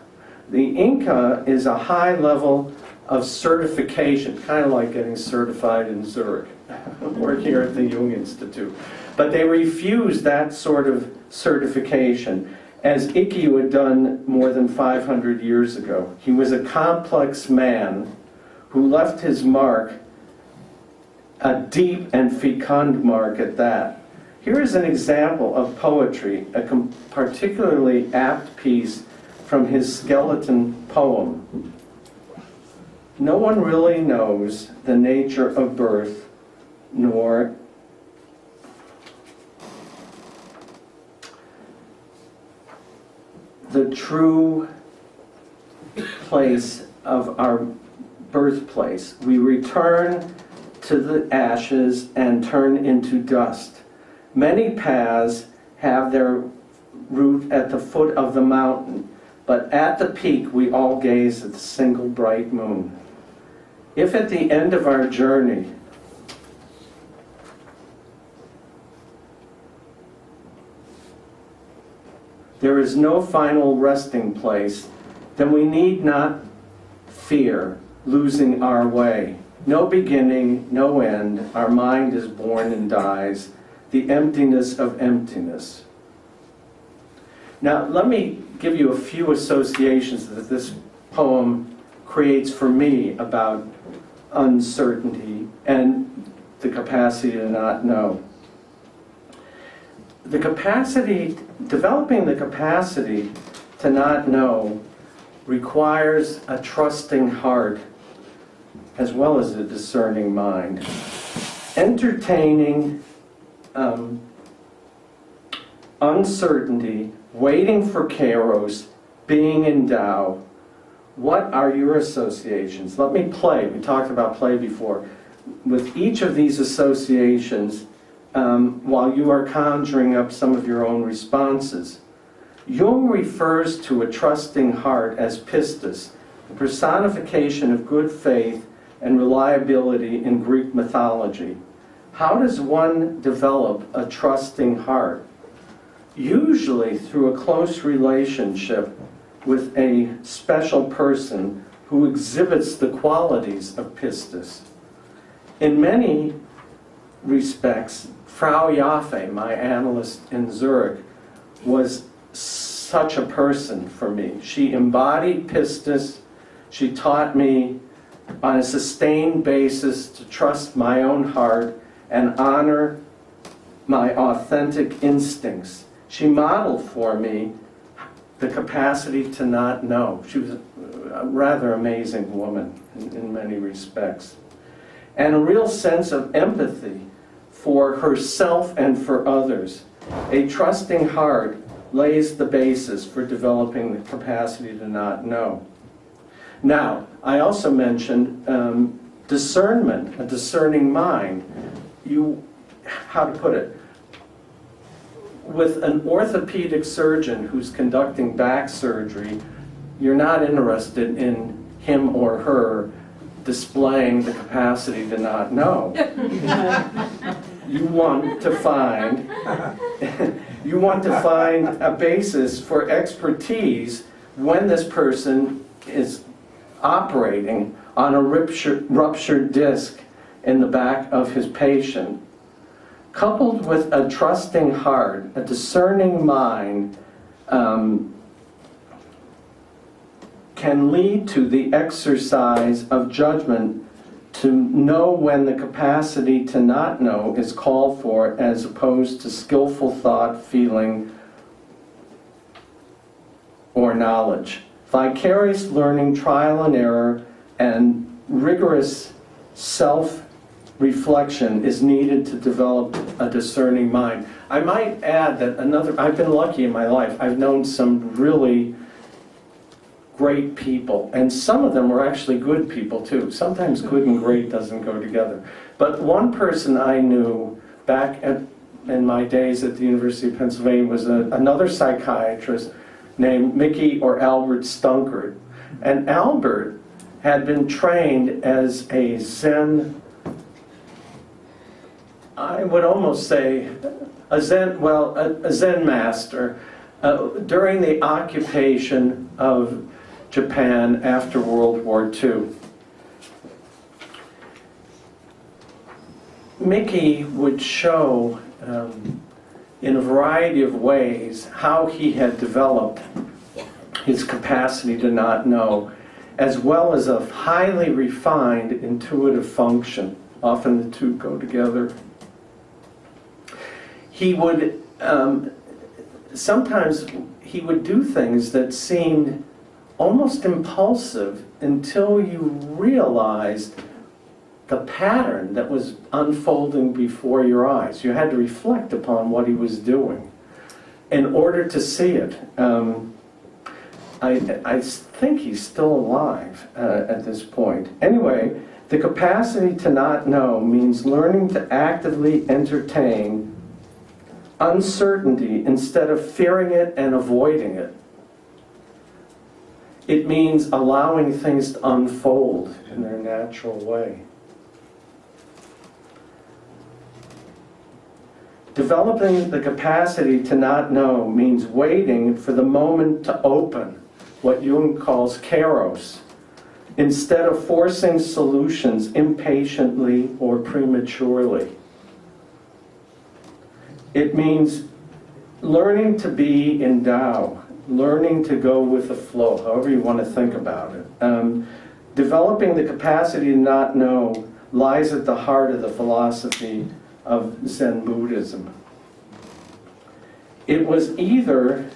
Speaker 2: The Inca is a high level of certification, kind of like getting certified in Zurich, or here at the Jung Institute. But they refuse that sort of certification, as Ikkyu had done more than 500 years ago. He was a complex man who left his mark, a deep and fecund mark at that. Here is an example of poetry, a particularly apt piece from his skeleton poem. No one really knows the nature of birth, nor the true place of our birthplace. We return to the ashes and turn into dust. Many paths have their root at the foot of the mountain, but at the peak we all gaze at the single bright moon. If at the end of our journey there is no final resting place, then we need not fear losing our way. No beginning, no end, our mind is born and dies, the emptiness of emptiness. Now, let me give you a few associations that this poem creates for me about uncertainty and the capacity to not know. The capacity, developing the capacity to not know requires a trusting heart as well as a discerning mind. Entertaining uncertainty, waiting for Kairos, being in Tao. What are your associations? Let me play. We talked about play before. With each of these associations, while you are conjuring up some of your own responses. Jung refers to a trusting heart as pistis, the personification of good faith and reliability in Greek mythology. How does one develop a trusting heart? Usually through a close relationship with a special person who exhibits the qualities of pistis. In many respects, Frau Jaffe, my analyst in Zurich, was such a person for me. She embodied pistis. She taught me on a sustained basis to trust my own heart and honor my authentic instincts. She modeled for me the capacity to not know. She was a rather amazing woman in many respects. And a real sense of empathy for herself and for others. A trusting heart lays the basis for developing the capacity to not know. Now, I also mentioned discernment, a discerning mind. How to put it? With an orthopedic surgeon who's conducting back surgery, you're not interested in him or her displaying the capacity to not know. You want to find a basis for expertise when this person is operating on a ruptured disc in the back of his patient. Coupled with a trusting heart, a discerning mind, can lead to the exercise of judgment to know when the capacity to not know is called for, as opposed to skillful thought, feeling, or knowledge. Vicarious learning, trial and error, and rigorous self-reflection is needed to develop a discerning mind. I might add that I've been lucky in my life. I've known some really great people, and some of them were actually good people too. Sometimes good and great doesn't go together. But one person I knew back in my days at the University of Pennsylvania was another psychiatrist named Mickey or Albert Stunkard. And Albert had been trained as a Zen I would almost say a Zen master during the occupation of Japan after World War II. Mickey would show in a variety of ways how he had developed his capacity to not know, as well as a highly refined intuitive function. Often the two go together. He would, sometimes he would do things that seemed almost impulsive until you realized the pattern that was unfolding before your eyes. You had to reflect upon what he was doing in order to see it. I think he's still alive at this point. Anyway, the capacity to not know means learning to actively entertain uncertainty instead of fearing it and avoiding it. It means allowing things to unfold in their natural way. Developing the capacity to not know means waiting for the moment to open, what Jung calls kairos, instead of forcing solutions impatiently or prematurely. It means learning to be in Tao, learning to go with the flow, however you want to think about it. Developing the capacity to not know lies at the heart of the philosophy of Zen Buddhism. It was either,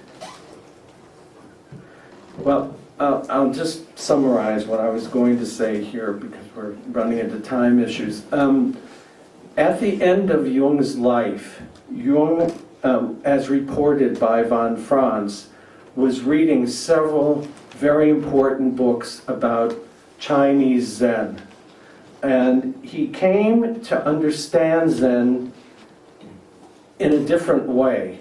Speaker 2: well, I'll just summarize what I was going to say here because we're running into time issues. At the end of Jung's life, Jung, as reported by von Franz, was reading several very important books about Chinese Zen. And he came to understand Zen in a different way.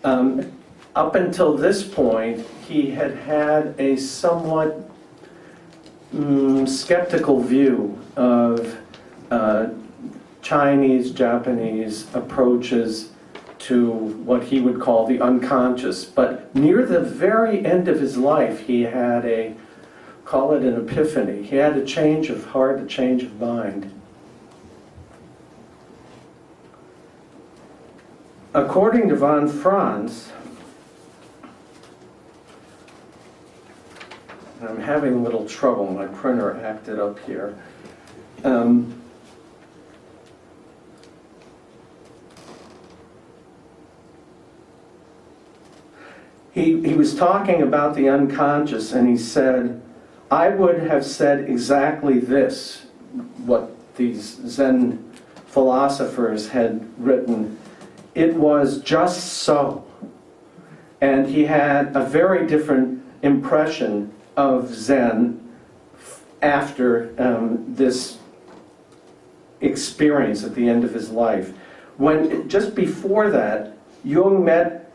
Speaker 2: Up until this point, he had had a somewhat skeptical view of Chinese, Japanese approaches to what he would call the unconscious. But near the very end of his life, he had a, call it an epiphany. He had a change of heart, a change of mind. According to von Franz, and I'm having a little trouble, my printer acted up here. He was talking about the unconscious, and he said, I would have said exactly this, what these Zen philosophers had written. It was just so. And he had a very different impression of Zen after this experience at the end of his life. When, just before that, Jung met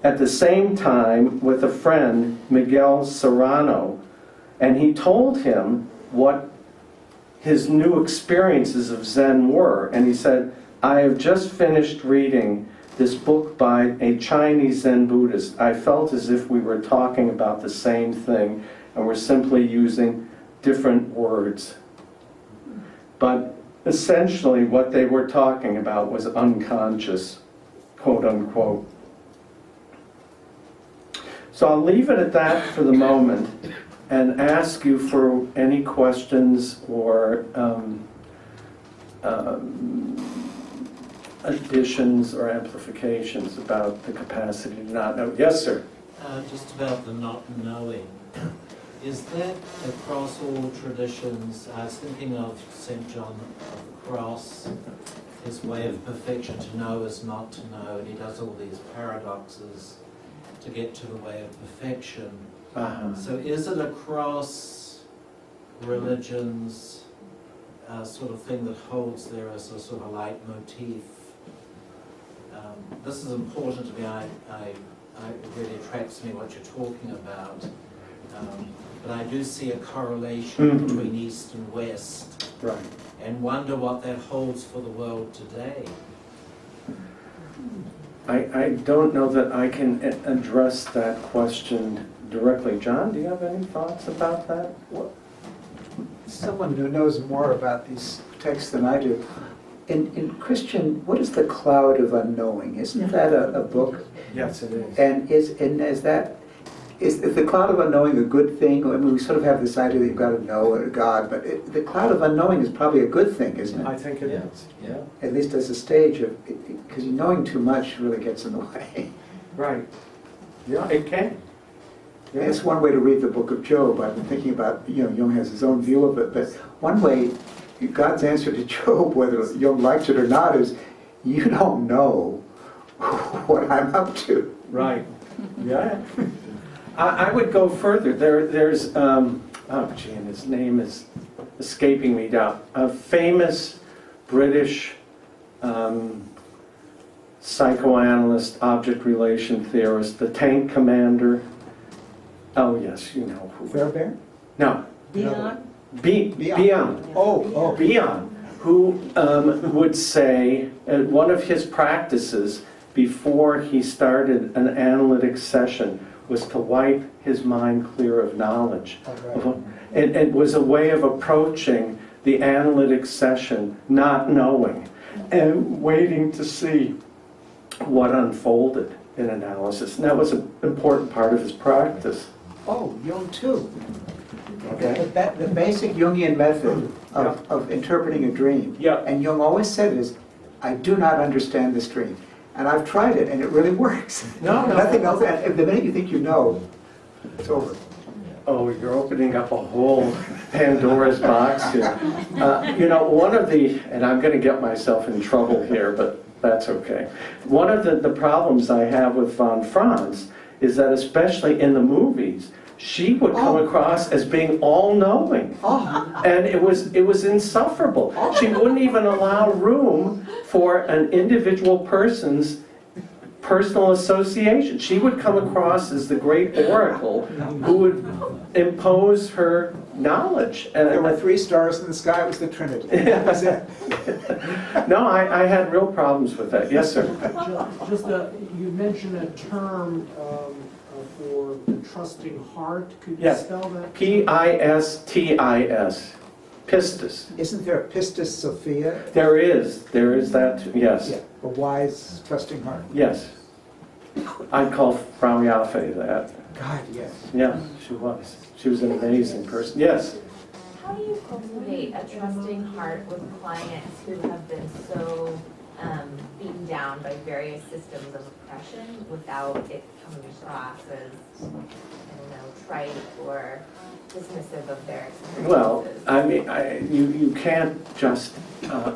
Speaker 2: at the same time with a friend, Miguel Serrano, and he told him what his new experiences of Zen were. And he said, I have just finished reading this book by a Chinese Zen Buddhist. I felt as if we were talking about the same thing and we're simply using different words. But essentially what they were talking about was unconscious, quote unquote. So I'll leave it at that for the moment and ask you for any questions or additions or amplifications about the capacity to not know. Yes, sir?
Speaker 9: Just about the not knowing. Is that across all traditions? I was thinking of St. John of the Cross. His way of perfection, to know is not to know, and he does all these paradoxes to get to the way of perfection. So is it across religions sort of thing that holds there as a sort of leitmotif? This is important to me. It really attracts me what you're talking about. But I do see a correlation between East and West
Speaker 2: Right.
Speaker 9: and wonder what that holds for the world today.
Speaker 2: I don't know that I can address that question directly. John, do you have any thoughts about that?
Speaker 1: Someone who knows more about these texts than I do. In Christian, what is the cloud of unknowing? Isn't that a book?
Speaker 2: Yes, it is.
Speaker 1: And is the cloud of unknowing a good thing? I mean, we sort of have this idea that you've got to know God, but the cloud of unknowing is probably a good thing, isn't
Speaker 2: I
Speaker 1: it?
Speaker 2: think it is. Yeah.
Speaker 1: At least as a stage of, because knowing too much really gets in the way.
Speaker 2: Right. Yeah, it can. Yeah.
Speaker 1: It's one way to read the book of Job. I've been thinking about, Jung has his own view of it, but one way, God's answer to Job, whether Jung likes it or not, is, you don't know what I'm up to.
Speaker 2: Right. Yeah. I would go further. There's, and his name is escaping me now. A famous British psychoanalyst, object relation theorist, the tank commander. Oh yes, you know who.
Speaker 1: Fairbairn?
Speaker 2: No.
Speaker 8: Beyond?
Speaker 2: Beyond.
Speaker 1: Oh.
Speaker 2: Beyond, who would say one of his practices before he started an analytic session was to wipe his mind clear of knowledge.
Speaker 1: Right.
Speaker 2: And it was a way of approaching the analytic session not knowing and waiting to see what unfolded in analysis. And that was an important part of his practice.
Speaker 1: Oh, Jung too.
Speaker 2: Okay.
Speaker 1: The basic Jungian method of interpreting a dream.
Speaker 2: Yeah.
Speaker 1: And Jung always said is, I do not understand this dream. And I've tried it, and it really works.
Speaker 2: No.
Speaker 1: Nothing else. And the minute you think you know, it's over.
Speaker 2: Oh, you're opening up a whole Pandora's box here. One of the, and I'm going to get myself in trouble here, but that's okay. One of the problems I have with von Franz is that especially in the movies, she would come across as being all-knowing. And it was insufferable. She wouldn't even allow room for an individual person's personal association. She would come across as the great oracle who would impose her knowledge. And
Speaker 1: There were 3 stars in the sky, it was the Trinity. That was it.
Speaker 2: No, I had real problems with that. Yes, sir.
Speaker 7: You mentioned a term for the trusting heart. Could you
Speaker 2: Yes.
Speaker 7: spell that?
Speaker 2: Pistis. Pistis.
Speaker 1: Isn't there a Pistis Sophia?
Speaker 2: There is that too. Yes.
Speaker 1: Yeah, a wise, trusting heart.
Speaker 2: Yes. I'd call Frau Jaffe that.
Speaker 1: God, yes.
Speaker 2: Yeah, she was. She was an amazing person. Yes.
Speaker 10: How do you cultivate a trusting heart with clients who have been so beaten down by various systems of oppression without it coming across as, trite or dismissive of their experiences?
Speaker 2: Well, I mean, you can't just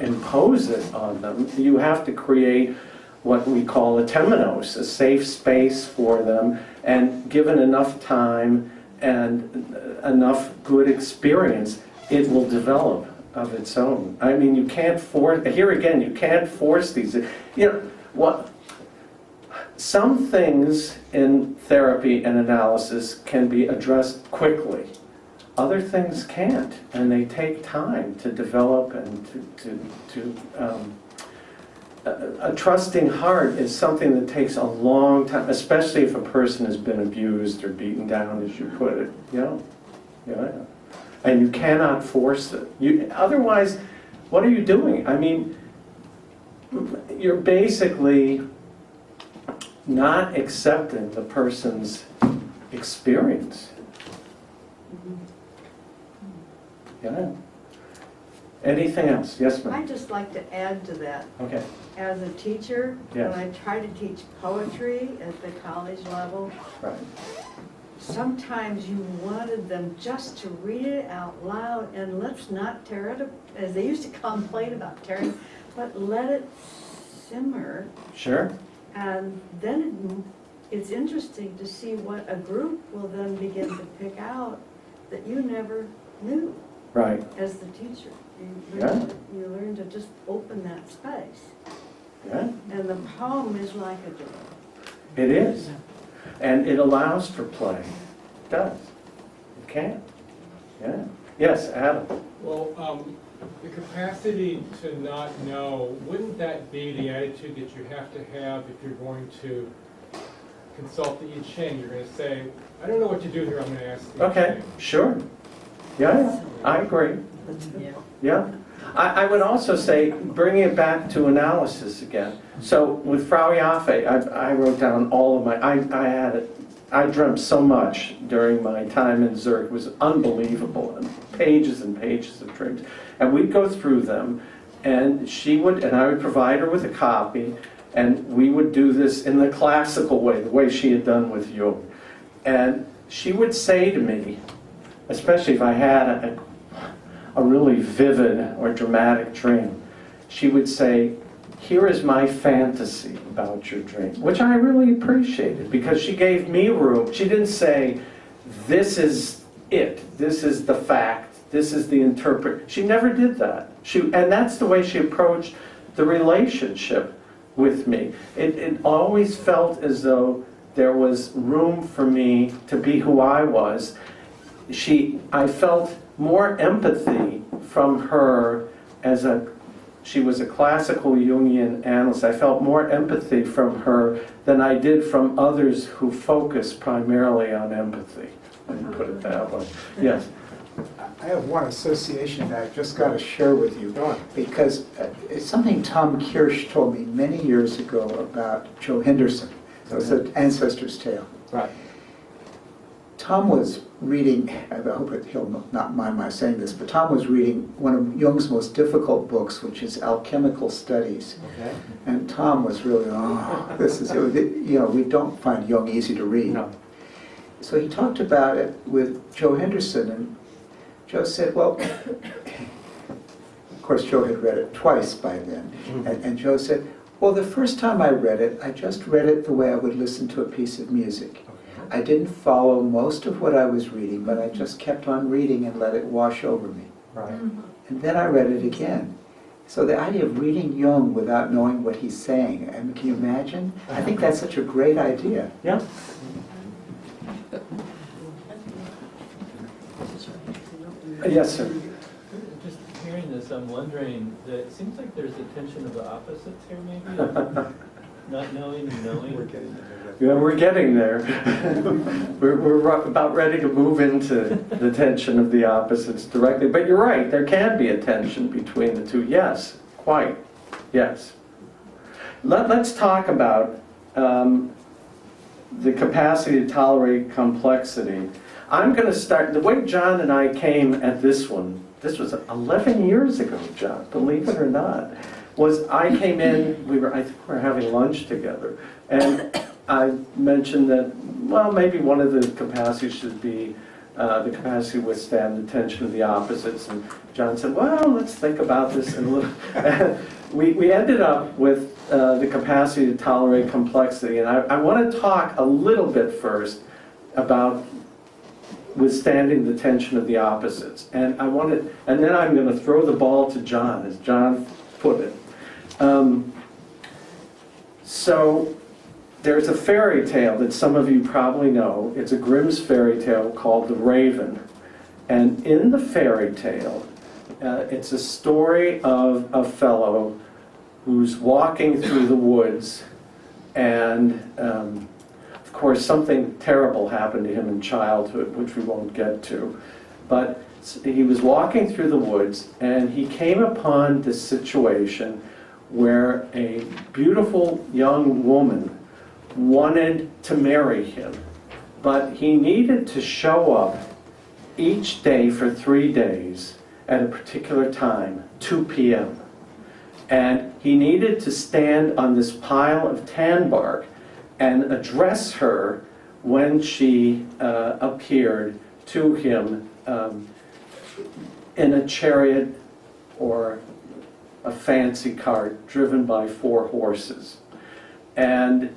Speaker 2: impose it on them. You have to create what we call a temenos, a safe space for them, and given enough time and enough good experience, it will develop of its own. I mean, you can't force, here again, you can't force these. Some things in therapy and analysis can be addressed quickly. Other things can't, and they take time to develop and a trusting heart is something that takes a long time, especially if a person has been abused or beaten down, as you put it. And you cannot force it. Otherwise, what are you doing? I mean, you're basically not accepting the person's experience. Anything else? Yes, ma'am.
Speaker 11: I'd just like to add to that.
Speaker 2: Okay.
Speaker 11: As a teacher,
Speaker 2: Yes.
Speaker 11: when I try to teach poetry at the college level,
Speaker 2: Right.
Speaker 11: sometimes you wanted them just to read it out loud, and let's not tear it, as they used to complain about tearing, but let it simmer.
Speaker 2: Sure.
Speaker 11: And then it's interesting to see what a group will then begin to pick out that you never knew
Speaker 2: Right.
Speaker 11: as the teacher.
Speaker 2: Yeah.
Speaker 11: You learn to just open that space.
Speaker 2: Yeah.
Speaker 11: And the poem is like a door.
Speaker 2: It is. And it allows for play. It does. It can. Yeah. Yes, Adam.
Speaker 7: Well,
Speaker 12: The capacity to not know, wouldn't that be the attitude that you have to have if you're going to consult the I Ching? You're going to say, I don't know what to do here, I'm going to ask the I
Speaker 2: Okay,
Speaker 12: Ching.
Speaker 2: sure. Yeah, I agree. Yeah. I would also say, bringing it back to analysis again. So with Frau Jaffe, I wrote down all of my, I dreamt so much during my time in Zurich. It was unbelievable. Pages and pages of dreams. And we'd go through them, and I would provide her with a copy, and we would do this in the classical way, the way she had done with Jung. And she would say to me, especially if I had a really vivid or dramatic dream, she would say, here is my fantasy about your dream, which I really appreciated because she gave me room. She didn't say, this is it, this is the fact, this is the interpret. She never did that. And that's the way she approached the relationship with me. It always felt as though there was room for me to be who I was. I felt more empathy from her she was a classical Jungian analyst. I felt more empathy from her than I did from others who focus primarily on empathy. Let me put it that way. Yes?
Speaker 1: I have one association that I've just got to share with you, because it's something Tom Kirsch told me many years ago about Joe Henderson. So it's an ancestor's tale.
Speaker 2: Right.
Speaker 1: Tom was reading, I hope he'll not mind my saying this, but Tom was reading one of Jung's most difficult books, which is Alchemical Studies.
Speaker 2: Okay.
Speaker 1: And Tom was really, we don't find Jung easy to read.
Speaker 2: No.
Speaker 1: So he talked about it with Joe Henderson, and Joe said, well, of course Joe had read it twice by then, and Joe said, well, the first time I read it, I just read it the way I would listen to a piece of music. I didn't follow most of what I was reading, but I just kept on reading and let it wash over me.
Speaker 2: Right.
Speaker 1: And then I read it again. So the idea of reading Jung without knowing what he's saying, I mean, can you imagine? I think that's such a great idea.
Speaker 2: Yeah. Yes, sir.
Speaker 4: Just hearing this, I'm wondering, that it seems like there's a tension of the opposites here maybe, of not knowing and knowing.
Speaker 2: Yeah, we're getting there. we're about ready to move into the tension of the opposites directly. But you're right, there can be a tension between the two. Yes, quite. Yes. Let's talk about the capacity to tolerate complexity. I'm going to start, the way John and I came at this one, this was 11 years ago, John, believe it or not, was I came in, I think we were having lunch together, and I mentioned that, well, maybe one of the capacities should be the capacity to withstand the tension of the opposites. And John said, well, let's think about this. And we ended up with the capacity to tolerate complexity. And I want to talk a little bit first about withstanding the tension of the opposites. And then I'm going to throw the ball to John, as John put it. So there's a fairy tale that some of you probably know. It's a Grimm's fairy tale called The Raven. And in the fairy tale, it's a story of a fellow who's walking through the woods, and of course something terrible happened to him in childhood, which we won't get to. But he was walking through the woods, and he came upon this situation where a beautiful young woman wanted to marry him, but he needed to show up each day for 3 days at a particular time, 2 p.m. And he needed to stand on this pile of tan bark and address her when she appeared to him in a chariot or a fancy cart driven by 4 horses. And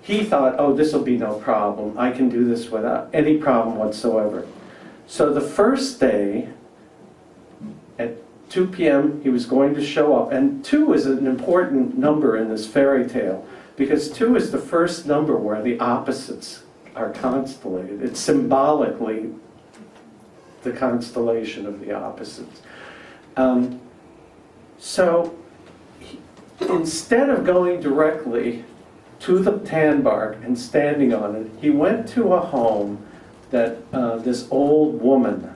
Speaker 2: he thought, oh, this will be no problem. I can do this without any problem whatsoever. So the first day, at 2 p.m., he was going to show up. And 2 is an important number in this fairy tale, because 2 is the first number where the opposites are constellated. It's symbolically the constellation of the opposites. So instead of going directly to the tan bark and standing on it, he went to a home that this old woman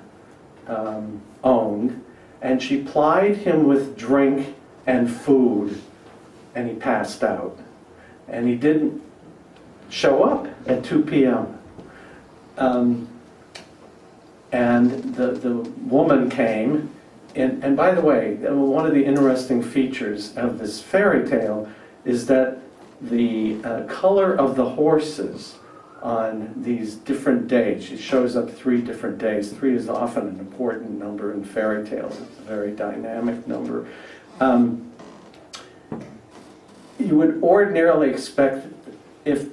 Speaker 2: owned, and she plied him with drink and food, and he passed out. And he didn't show up at 2 p.m. And the woman came, and by the way, one of the interesting features of this fairy tale is that the color of the horses on these different days, she shows up 3 different days. 3 is often an important number in fairy tales. It's a very dynamic number. You would ordinarily expect, if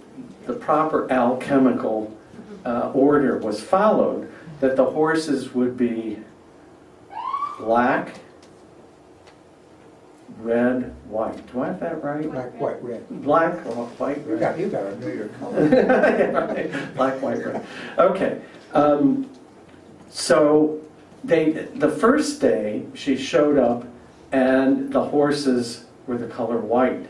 Speaker 2: the proper alchemical order was followed, that the horses would be black, red, white. Do I have that right?
Speaker 1: Black, white, red.
Speaker 2: Black, white, red.
Speaker 1: You got to know your color.
Speaker 2: Yeah, right. Black, white, red. Okay. So the first day she showed up, and the horses were the color white.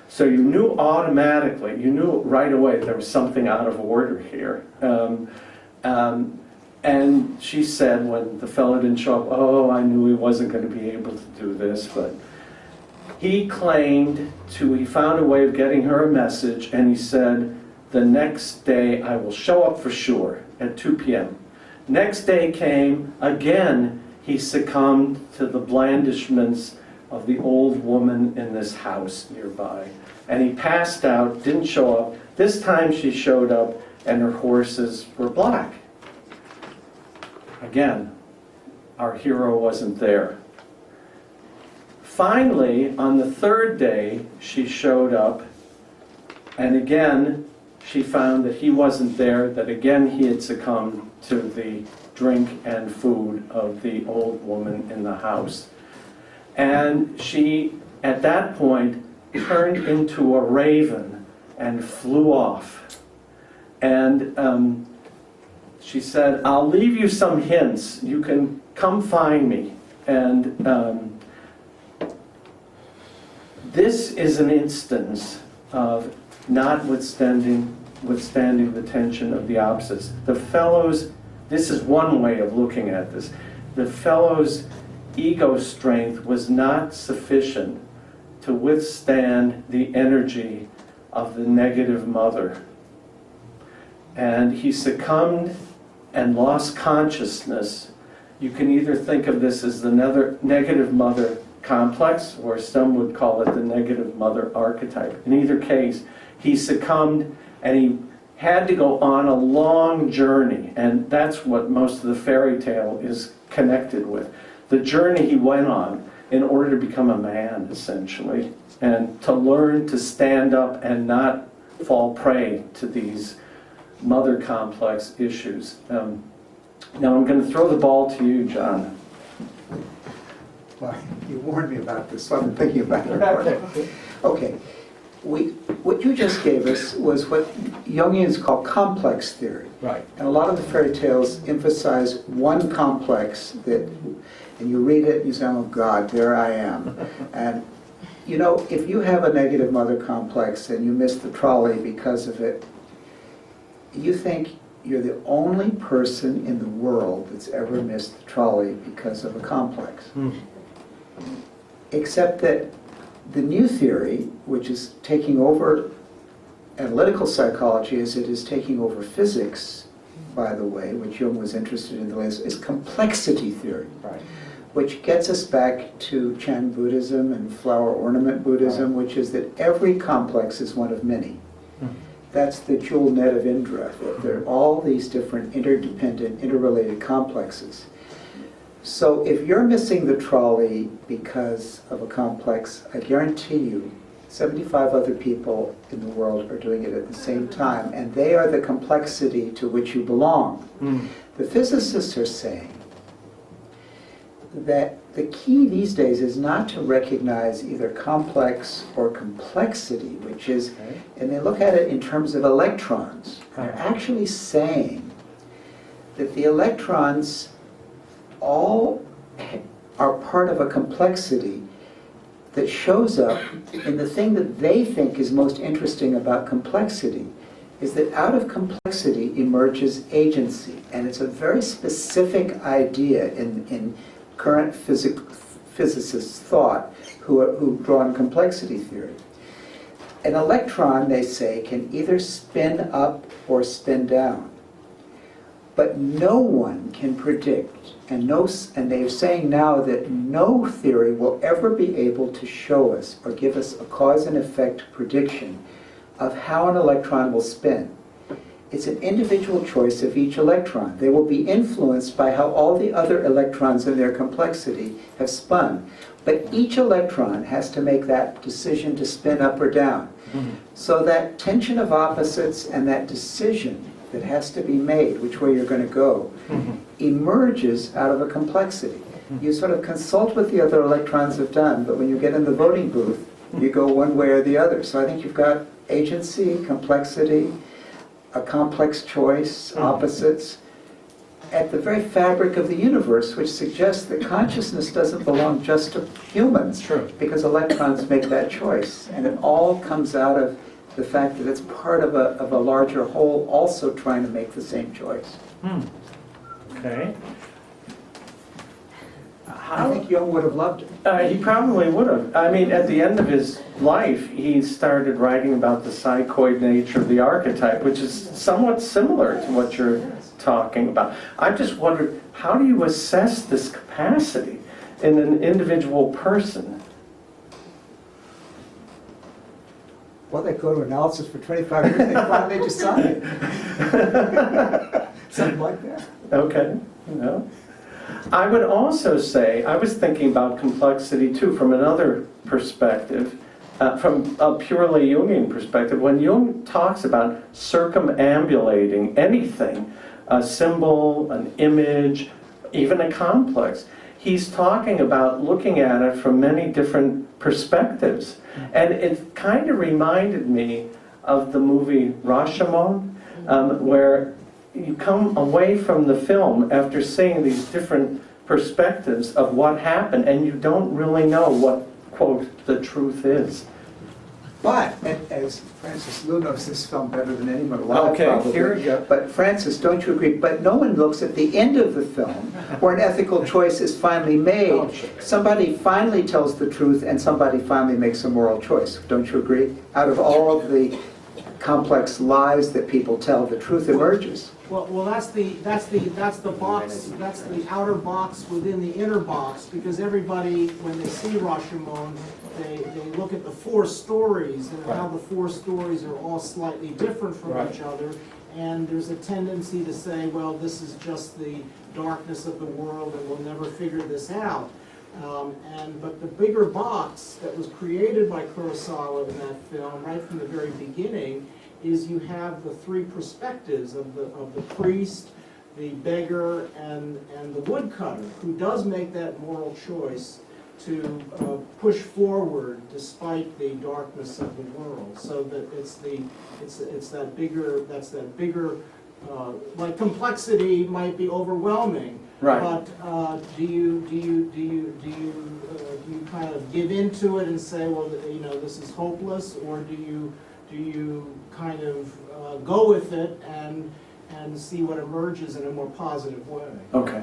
Speaker 2: So you knew automatically, you knew right away there was something out of order here. And she said when the fellow didn't show up, oh, I knew he wasn't going to be able to do this, but he claimed he found a way of getting her a message, and he said, the next day I will show up for sure at 2 p.m. Next day came, again he succumbed to the blandishments of the old woman in this house nearby. And he passed out, didn't show up. This time she showed up, and her horses were black. Again, our hero wasn't there. Finally, on the 3rd day, she showed up, and again, she found that he wasn't there, that again he had succumbed to the drink and food of the old woman in the house. And she, at that point, turned into a raven and flew off. And she said, I'll leave you some hints. You can come find me. And this is an instance of notwithstanding the tension of the opposites. The fellow's, this is one way of looking at this, the fellow's ego strength was not sufficient to withstand the energy of the negative mother. And he succumbed and lost consciousness. You can either think of this as the negative mother complex, or some would call it the negative mother archetype. In either case, he succumbed, and he had to go on a long journey, and that's what most of the fairy tale is connected with. The journey he went on in order to become a man, essentially, and to learn to stand up and not fall prey to these mother complex issues. Now I'm going to throw the ball to you, John.
Speaker 1: Well, you warned me about this, so I've been thinking about it. Okay. What you just gave us was what Jungians call complex theory.
Speaker 3: Right.
Speaker 1: And a lot of the fairy tales emphasize one complex that, and you read it and you say, oh God, there I am. And you know, if you have a negative mother complex and you miss the trolley because of it, you think you're the only person in the world that's ever missed the trolley because of a complex. Except that the new theory, which is taking over analytical psychology as it is taking over physics, by the way, which Jung was interested in the latest, is complexity theory.
Speaker 3: Right.
Speaker 1: Which gets us back to Chan Buddhism and flower ornament Buddhism, which is that every complex is one of many. That's the jewel net of Indra, that there are all these different interdependent, interrelated complexes. So if you're missing the trolley because of a complex, I guarantee you 75 other people in the world are doing it at the same time, and they are the complexity to which you belong. The physicists are saying that the key these days is not to recognize either complex or complexity, which is, and they look at it in terms of electrons. They're actually saying that the electrons all are part of a complexity, that shows up in the thing that they think is most interesting about complexity is that out of complexity emerges agency. And it's a very specific idea in current physicists' thought who draw on complexity theory. An electron, they say, can either spin up or spin down. But no one can predict, and they're saying now that no theory will ever be able to show us or give us a cause and effect prediction of how an electron will spin. It's an individual choice of each electron. They will be influenced by how all the other electrons in their complexity have spun. But each electron has to make that decision to spin up or down. So that tension of opposites and that decision that has to be made, which way you're going to go, emerges out of a complexity. You sort of consult what the other electrons have done, but when you get in the voting booth, you go one way or the other. So I think you've got agency, complexity, a complex choice, opposites, at the very fabric of the universe, which suggests that consciousness doesn't belong just to humans, because electrons make that choice. And it all comes out of the fact that it's part of a larger whole also trying to make the same choice.
Speaker 2: Okay.
Speaker 1: I think Jung would have loved it.
Speaker 2: He probably would have. I mean, at the end of his life, he started writing about the psychoid nature of the archetype, which is somewhat similar to what you're talking about. I just wondered, how do you assess this capacity in an individual person?
Speaker 1: Well, they go to analysis for 25 years, they finally decide. Something like that.
Speaker 2: Okay, I would also say, I was thinking about complexity too from another perspective, from a purely Jungian perspective. When Jung talks about circumambulating anything, a symbol, an image, even a complex, he's talking about looking at it from many different perspectives. And it kind of reminded me of the movie Rashomon, where you come away from the film after seeing these different perspectives of what happened, and you don't really know what, quote, the truth is.
Speaker 1: But, as Francis Liu knows this film better than anyone alive,
Speaker 2: okay,
Speaker 1: probably.
Speaker 2: Here we go.
Speaker 1: But Francis, don't you agree? But no one looks at the end of the film where an ethical choice is finally made.
Speaker 2: Oh, sure.
Speaker 1: Somebody finally tells the truth and somebody finally makes a moral choice. Don't you agree? Out of all of the complex lies that people tell, the truth emerges.
Speaker 7: Well, that's the box. That's the outer box within the inner box. Because everybody, when they see Rashomon, they look at the four stories and how the four stories are all slightly different from each other. And there's a tendency to say, well, this is just the darkness of the world, and we'll never figure this out. But the bigger box that was created by Kurosawa in that film, right from the very beginning, is you have the three perspectives of the priest, the beggar, and the woodcutter, who does make that moral choice to push forward despite the darkness of the world. So that it's that bigger like complexity might be overwhelming.
Speaker 2: Right.
Speaker 7: But do you kind of give into it and say, well, this is hopeless, or do you kind of go with it and see what emerges in a more positive way?
Speaker 2: Okay.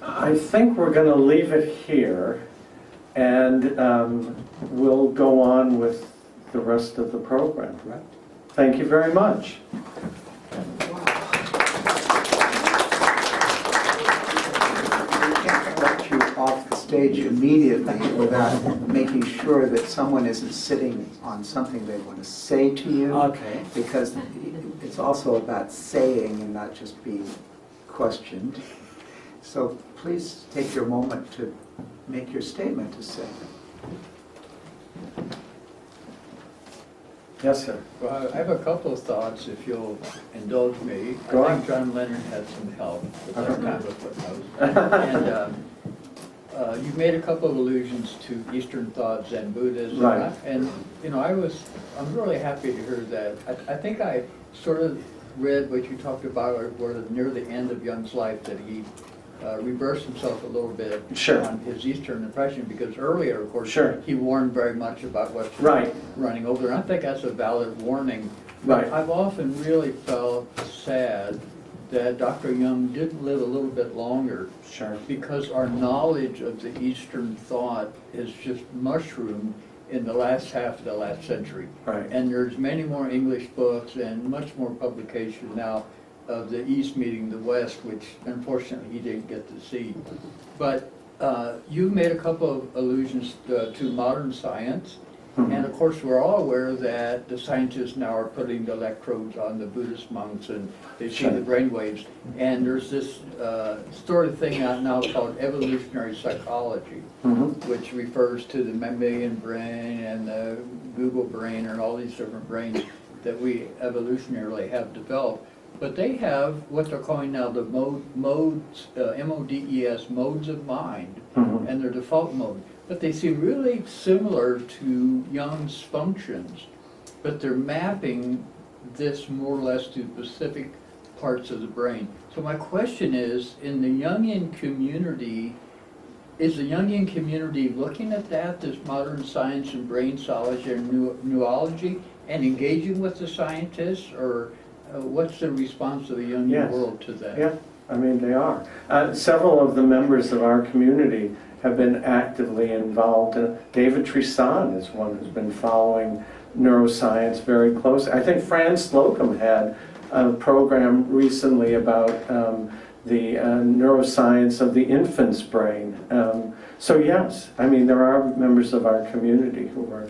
Speaker 2: I think we're going to leave it here, and we'll go on with the rest of the program.
Speaker 1: Right.
Speaker 2: Thank you very much.
Speaker 1: Off the stage immediately without making sure that someone isn't sitting on something they want to say to you.
Speaker 2: Okay.
Speaker 1: Because it's also about saying and not just being questioned. So please take your moment to make your statement to say.
Speaker 2: Yes, sir.
Speaker 3: Well, I have a couple of thoughts, if you'll indulge me.
Speaker 2: Go
Speaker 3: I
Speaker 2: on.
Speaker 3: think John Leonard had some help, but that's kind of a footnote. And you've made a couple of allusions to Eastern thought, Zen Buddhism.
Speaker 2: Right.
Speaker 3: And, I'm really happy to hear that. I think I sort of read what you talked about, or near the end of Jung's life, that he reverse himself a little bit
Speaker 2: Sure.
Speaker 3: on his Eastern impression, because earlier, of course,
Speaker 2: Sure.
Speaker 3: he warned very much about what's
Speaker 2: Right.
Speaker 3: running over. And I think that's a valid warning.
Speaker 2: Right.
Speaker 3: But I've often really felt sad that Dr. Jung didn't live a little bit longer,
Speaker 2: Sure.
Speaker 3: because our knowledge of the Eastern thought is just mushroomed in the last half of the last century.
Speaker 2: Right.
Speaker 3: And there's many more English books and much more publication now of the East meeting the West, which unfortunately he didn't get to see. But you made a couple of allusions to modern science. And of course, we're all aware that the scientists now are putting the electrodes on the Buddhist monks, and they see the brain waves. And there's this sort of thing out now called evolutionary psychology, which refers to the mammalian brain and the Google brain and all these different brains that we evolutionarily have developed. But they have what they're calling now the modes, M-O-D-E-S, modes of mind, and their default mode. But they seem really similar to Jung's functions, but they're mapping this more or less to specific parts of the brain. So my question is, in the Jungian community, is the Jungian community looking at that, this modern science and brain psychology and neurology, and engaging with the scientists, or what's the response of the Jungian world to that?
Speaker 2: Yeah, I mean, they are. Several of the members of our community have been actively involved. David Tristan is one who's been following neuroscience very closely. I think Franz Slocum had a program recently about the neuroscience of the infant's brain. So yes, I mean, there are members of our community who are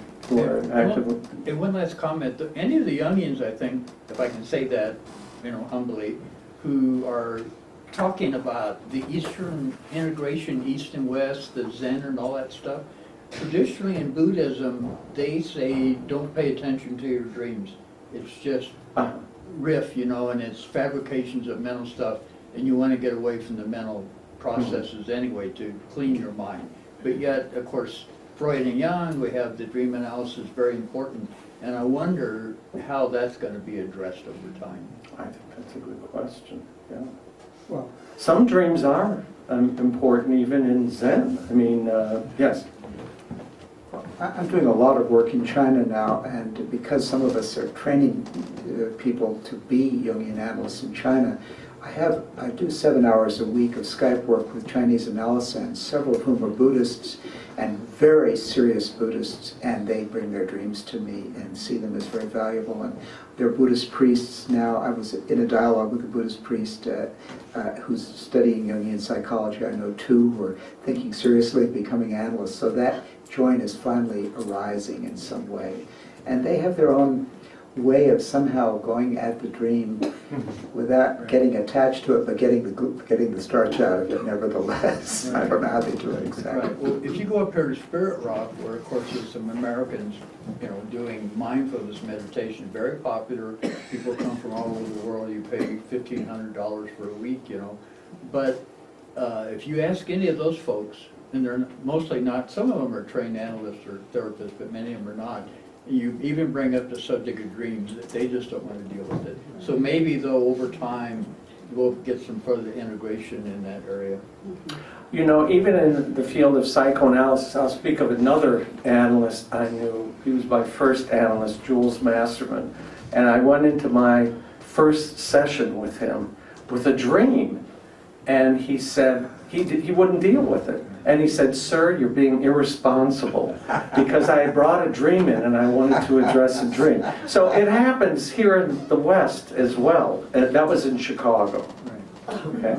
Speaker 2: actively.
Speaker 3: And one last comment, any of the Jungians, I think, if I can say that, humbly, who are talking about the Eastern integration, East and West, the Zen and all that stuff, traditionally in Buddhism, they say don't pay attention to your dreams. It's just riff, and it's fabrications of mental stuff, and you want to get away from the mental processes anyway to clean your mind. But yet, of course, Freud and Jung, we have the dream analysis, very important, and I wonder how that's going to be addressed over time.
Speaker 2: I think that's a good question, yeah.
Speaker 1: Well,
Speaker 2: some dreams are important even in Zen. I mean, yes.
Speaker 1: I'm doing a lot of work in China now, and because some of us are training people to be Jungian analysts in China, I do 7 hours a week of Skype work with Chinese analysts, several of whom are Buddhists, and very serious Buddhists, and they bring their dreams to me and see them as very valuable. And they're Buddhist priests now. I was in a dialogue with a Buddhist priest who's studying Jungian psychology. I know two who are thinking seriously of becoming analysts. So that joint is finally arising in some way. And they have their own way of somehow going at the dream without getting attached to it, but getting the starch out of it nevertheless. I don't know how they do it exactly.
Speaker 3: Right. Well, if you go up here to Spirit Rock, where of course there's some Americans, doing mindfulness meditation, very popular. People come from all over the world. You pay $1,500 for a week, But if you ask any of those folks, and they're mostly not, some of them are trained analysts or therapists, but many of them are not. You even bring up the subject of dreams, they just don't want to deal with it. So maybe, though, over time, we'll get some further integration in that area.
Speaker 2: Even in the field of psychoanalysis, I'll speak of another analyst I knew. He was my first analyst, Jules Masterman. And I went into my first session with him with a dream. And he said, he wouldn't deal with it. And he said, "Sir, you're being irresponsible," because I had brought a dream in and I wanted to address a dream. So it happens here in the West as well. That was in Chicago. Okay.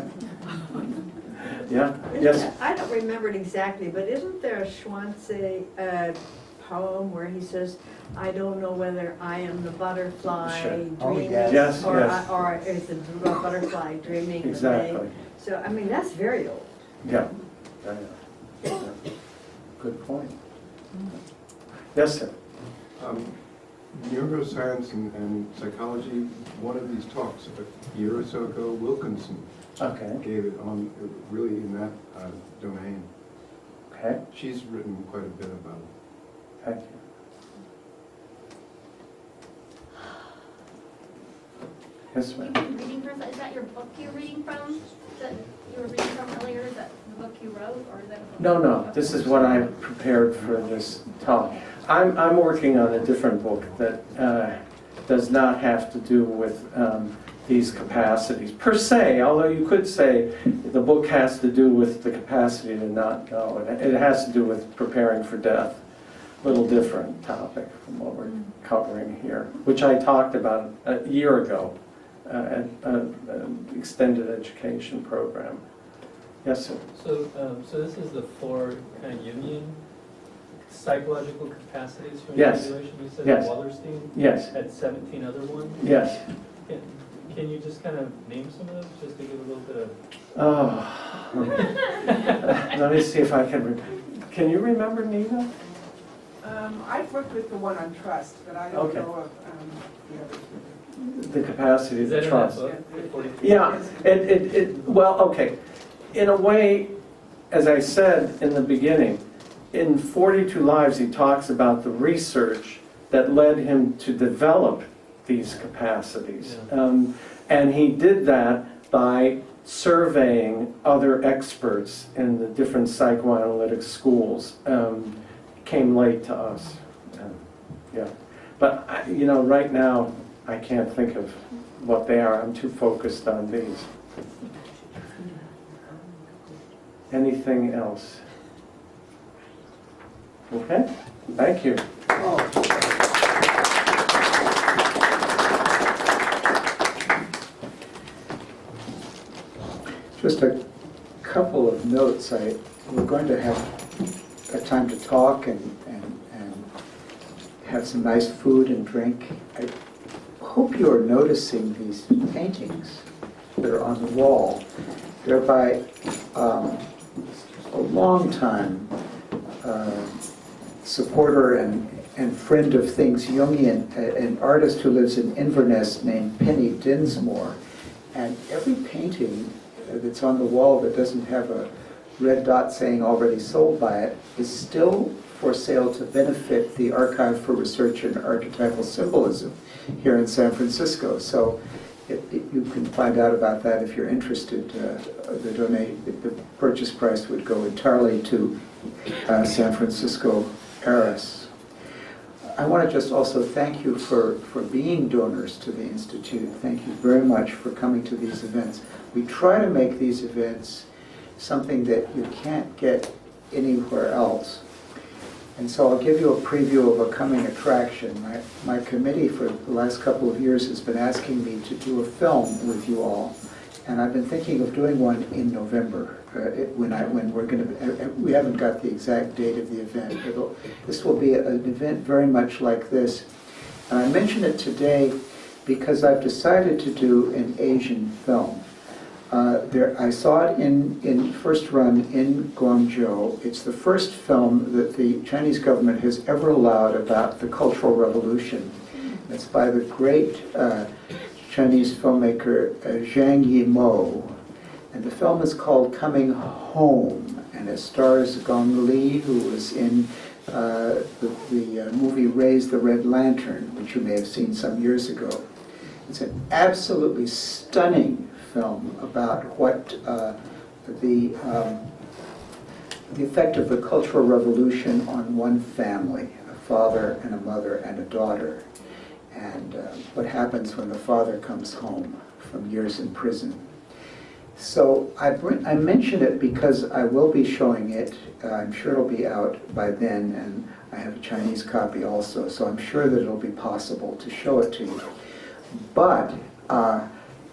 Speaker 2: Yeah. Yes.
Speaker 11: I don't remember it exactly, but isn't there a Schwanze poem where he says, "I don't know whether I am the butterfly dreaming,
Speaker 2: yes.
Speaker 11: or is the butterfly dreaming?"
Speaker 2: Exactly.
Speaker 11: So, I mean, that's very old.
Speaker 2: Yeah. Good point. Yes, sir.
Speaker 13: Neuroscience and psychology, one of these talks a year or so ago, Wilkinson gave it on, really in that domain.
Speaker 2: Okay.
Speaker 13: She's written quite a bit about it.
Speaker 2: Thank you. Yes, ma'am.
Speaker 6: Reading from, is that your book you're reading from? that you were reading from earlier? Is that the book you wrote, or is that?
Speaker 2: No, this is what I prepared for this talk. I'm working on a different book that does not have to do with these capacities per se, although you could say the book has to do with the capacity to not know. It has to do with preparing for death. A little different topic from what we're covering here, which I talked about a year ago at an extended education program. Yes, sir?
Speaker 4: So this is the 4 kind of Jungian psychological capacities from
Speaker 2: Yes.
Speaker 4: Individuation. You said
Speaker 2: Yes.
Speaker 4: Wallerstein
Speaker 2: Yes.
Speaker 4: had 17 other ones?
Speaker 2: Yes.
Speaker 4: Can you just kind of name some of them, just to give a little bit of...
Speaker 2: Oh. Let me see if I can you remember, Nina?
Speaker 14: I've worked with the one on trust, but I don't know of the others.
Speaker 2: The capacity
Speaker 4: Is that
Speaker 2: to
Speaker 4: in
Speaker 2: trust.
Speaker 4: that book? 43?
Speaker 2: Yeah, well, okay. In a way, as I said in the beginning, in 42 Lives he talks about the research that led him to develop these capacities.
Speaker 4: Yeah.
Speaker 2: And he did that by surveying other experts in the different psychoanalytic schools. Came late to us. Yeah. But, right now, I can't think of what they are. I'm too focused on these. Anything else? Okay, thank you.
Speaker 1: Just a couple of notes. We're going to have a time to talk and have some nice food and drink. I hope you're noticing these paintings that are on the wall. They're by a long-time supporter and friend of things Jungian, an artist who lives in Inverness named Penny Dinsmore. And every painting that's on the wall that doesn't have a red dot saying already sold by it is still for sale to benefit the Archive for Research in Archetypal Symbolism here in San Francisco. So you can find out about that if you're interested. The purchase price would go entirely to San Francisco Paris. I want to just also thank you for being donors to the Institute. Thank you very much for coming to these events. We try to make these events something that you can't get anywhere else. And so I'll give you a preview of a coming attraction. My committee for the last couple of years has been asking me to do a film with you all. And I've been thinking of doing one in November, when we're going to, we haven't got the exact date of the event. This will be an event very much like this. And I mention it today because I've decided to do an Asian film. I saw it in first run in Guangzhou. It's the first film that the Chinese government has ever allowed about the Cultural Revolution. It's by the great Chinese filmmaker Zhang Yimou. And the film is called Coming Home, and it stars Gong Li, who was in the movie Raise the Red Lantern, which you may have seen some years ago. It's an absolutely stunning film about what the effect of the Cultural Revolution on one family, a father and a mother and a daughter, and what happens when the father comes home from years in prison. So I mention it because I will be showing it. I'm sure it'll be out by then, and I have a Chinese copy also, so I'm sure that it'll be possible to show it to you. But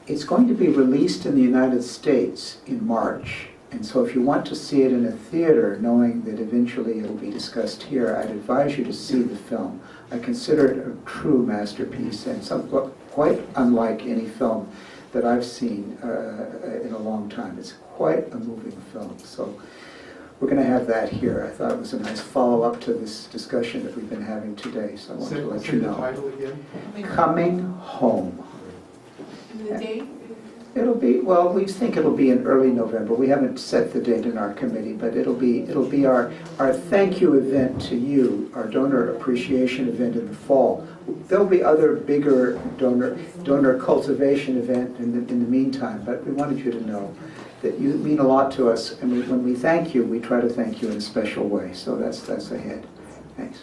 Speaker 1: it's going to be released in the United States in March. And so if you want to see it in a theater, knowing that eventually it'll be discussed here, I'd advise you to see the film. I consider it a true masterpiece and quite unlike any film that I've seen in a long time. It's quite a moving film. So we're going to have that here. I thought it was a nice follow-up to this discussion that we've been having today. So I want to let you know.
Speaker 13: The title again?
Speaker 1: Coming Home.
Speaker 5: And the date?
Speaker 1: It'll be, well, we think it'll be in early November. We haven't set the date in our committee, but it'll be our thank you event to you, our donor appreciation event in the fall. There'll be other bigger donor cultivation event in the meantime, but we wanted you to know that you mean a lot to us, and when we thank you, we try to thank you in a special way. So that's ahead. Thanks.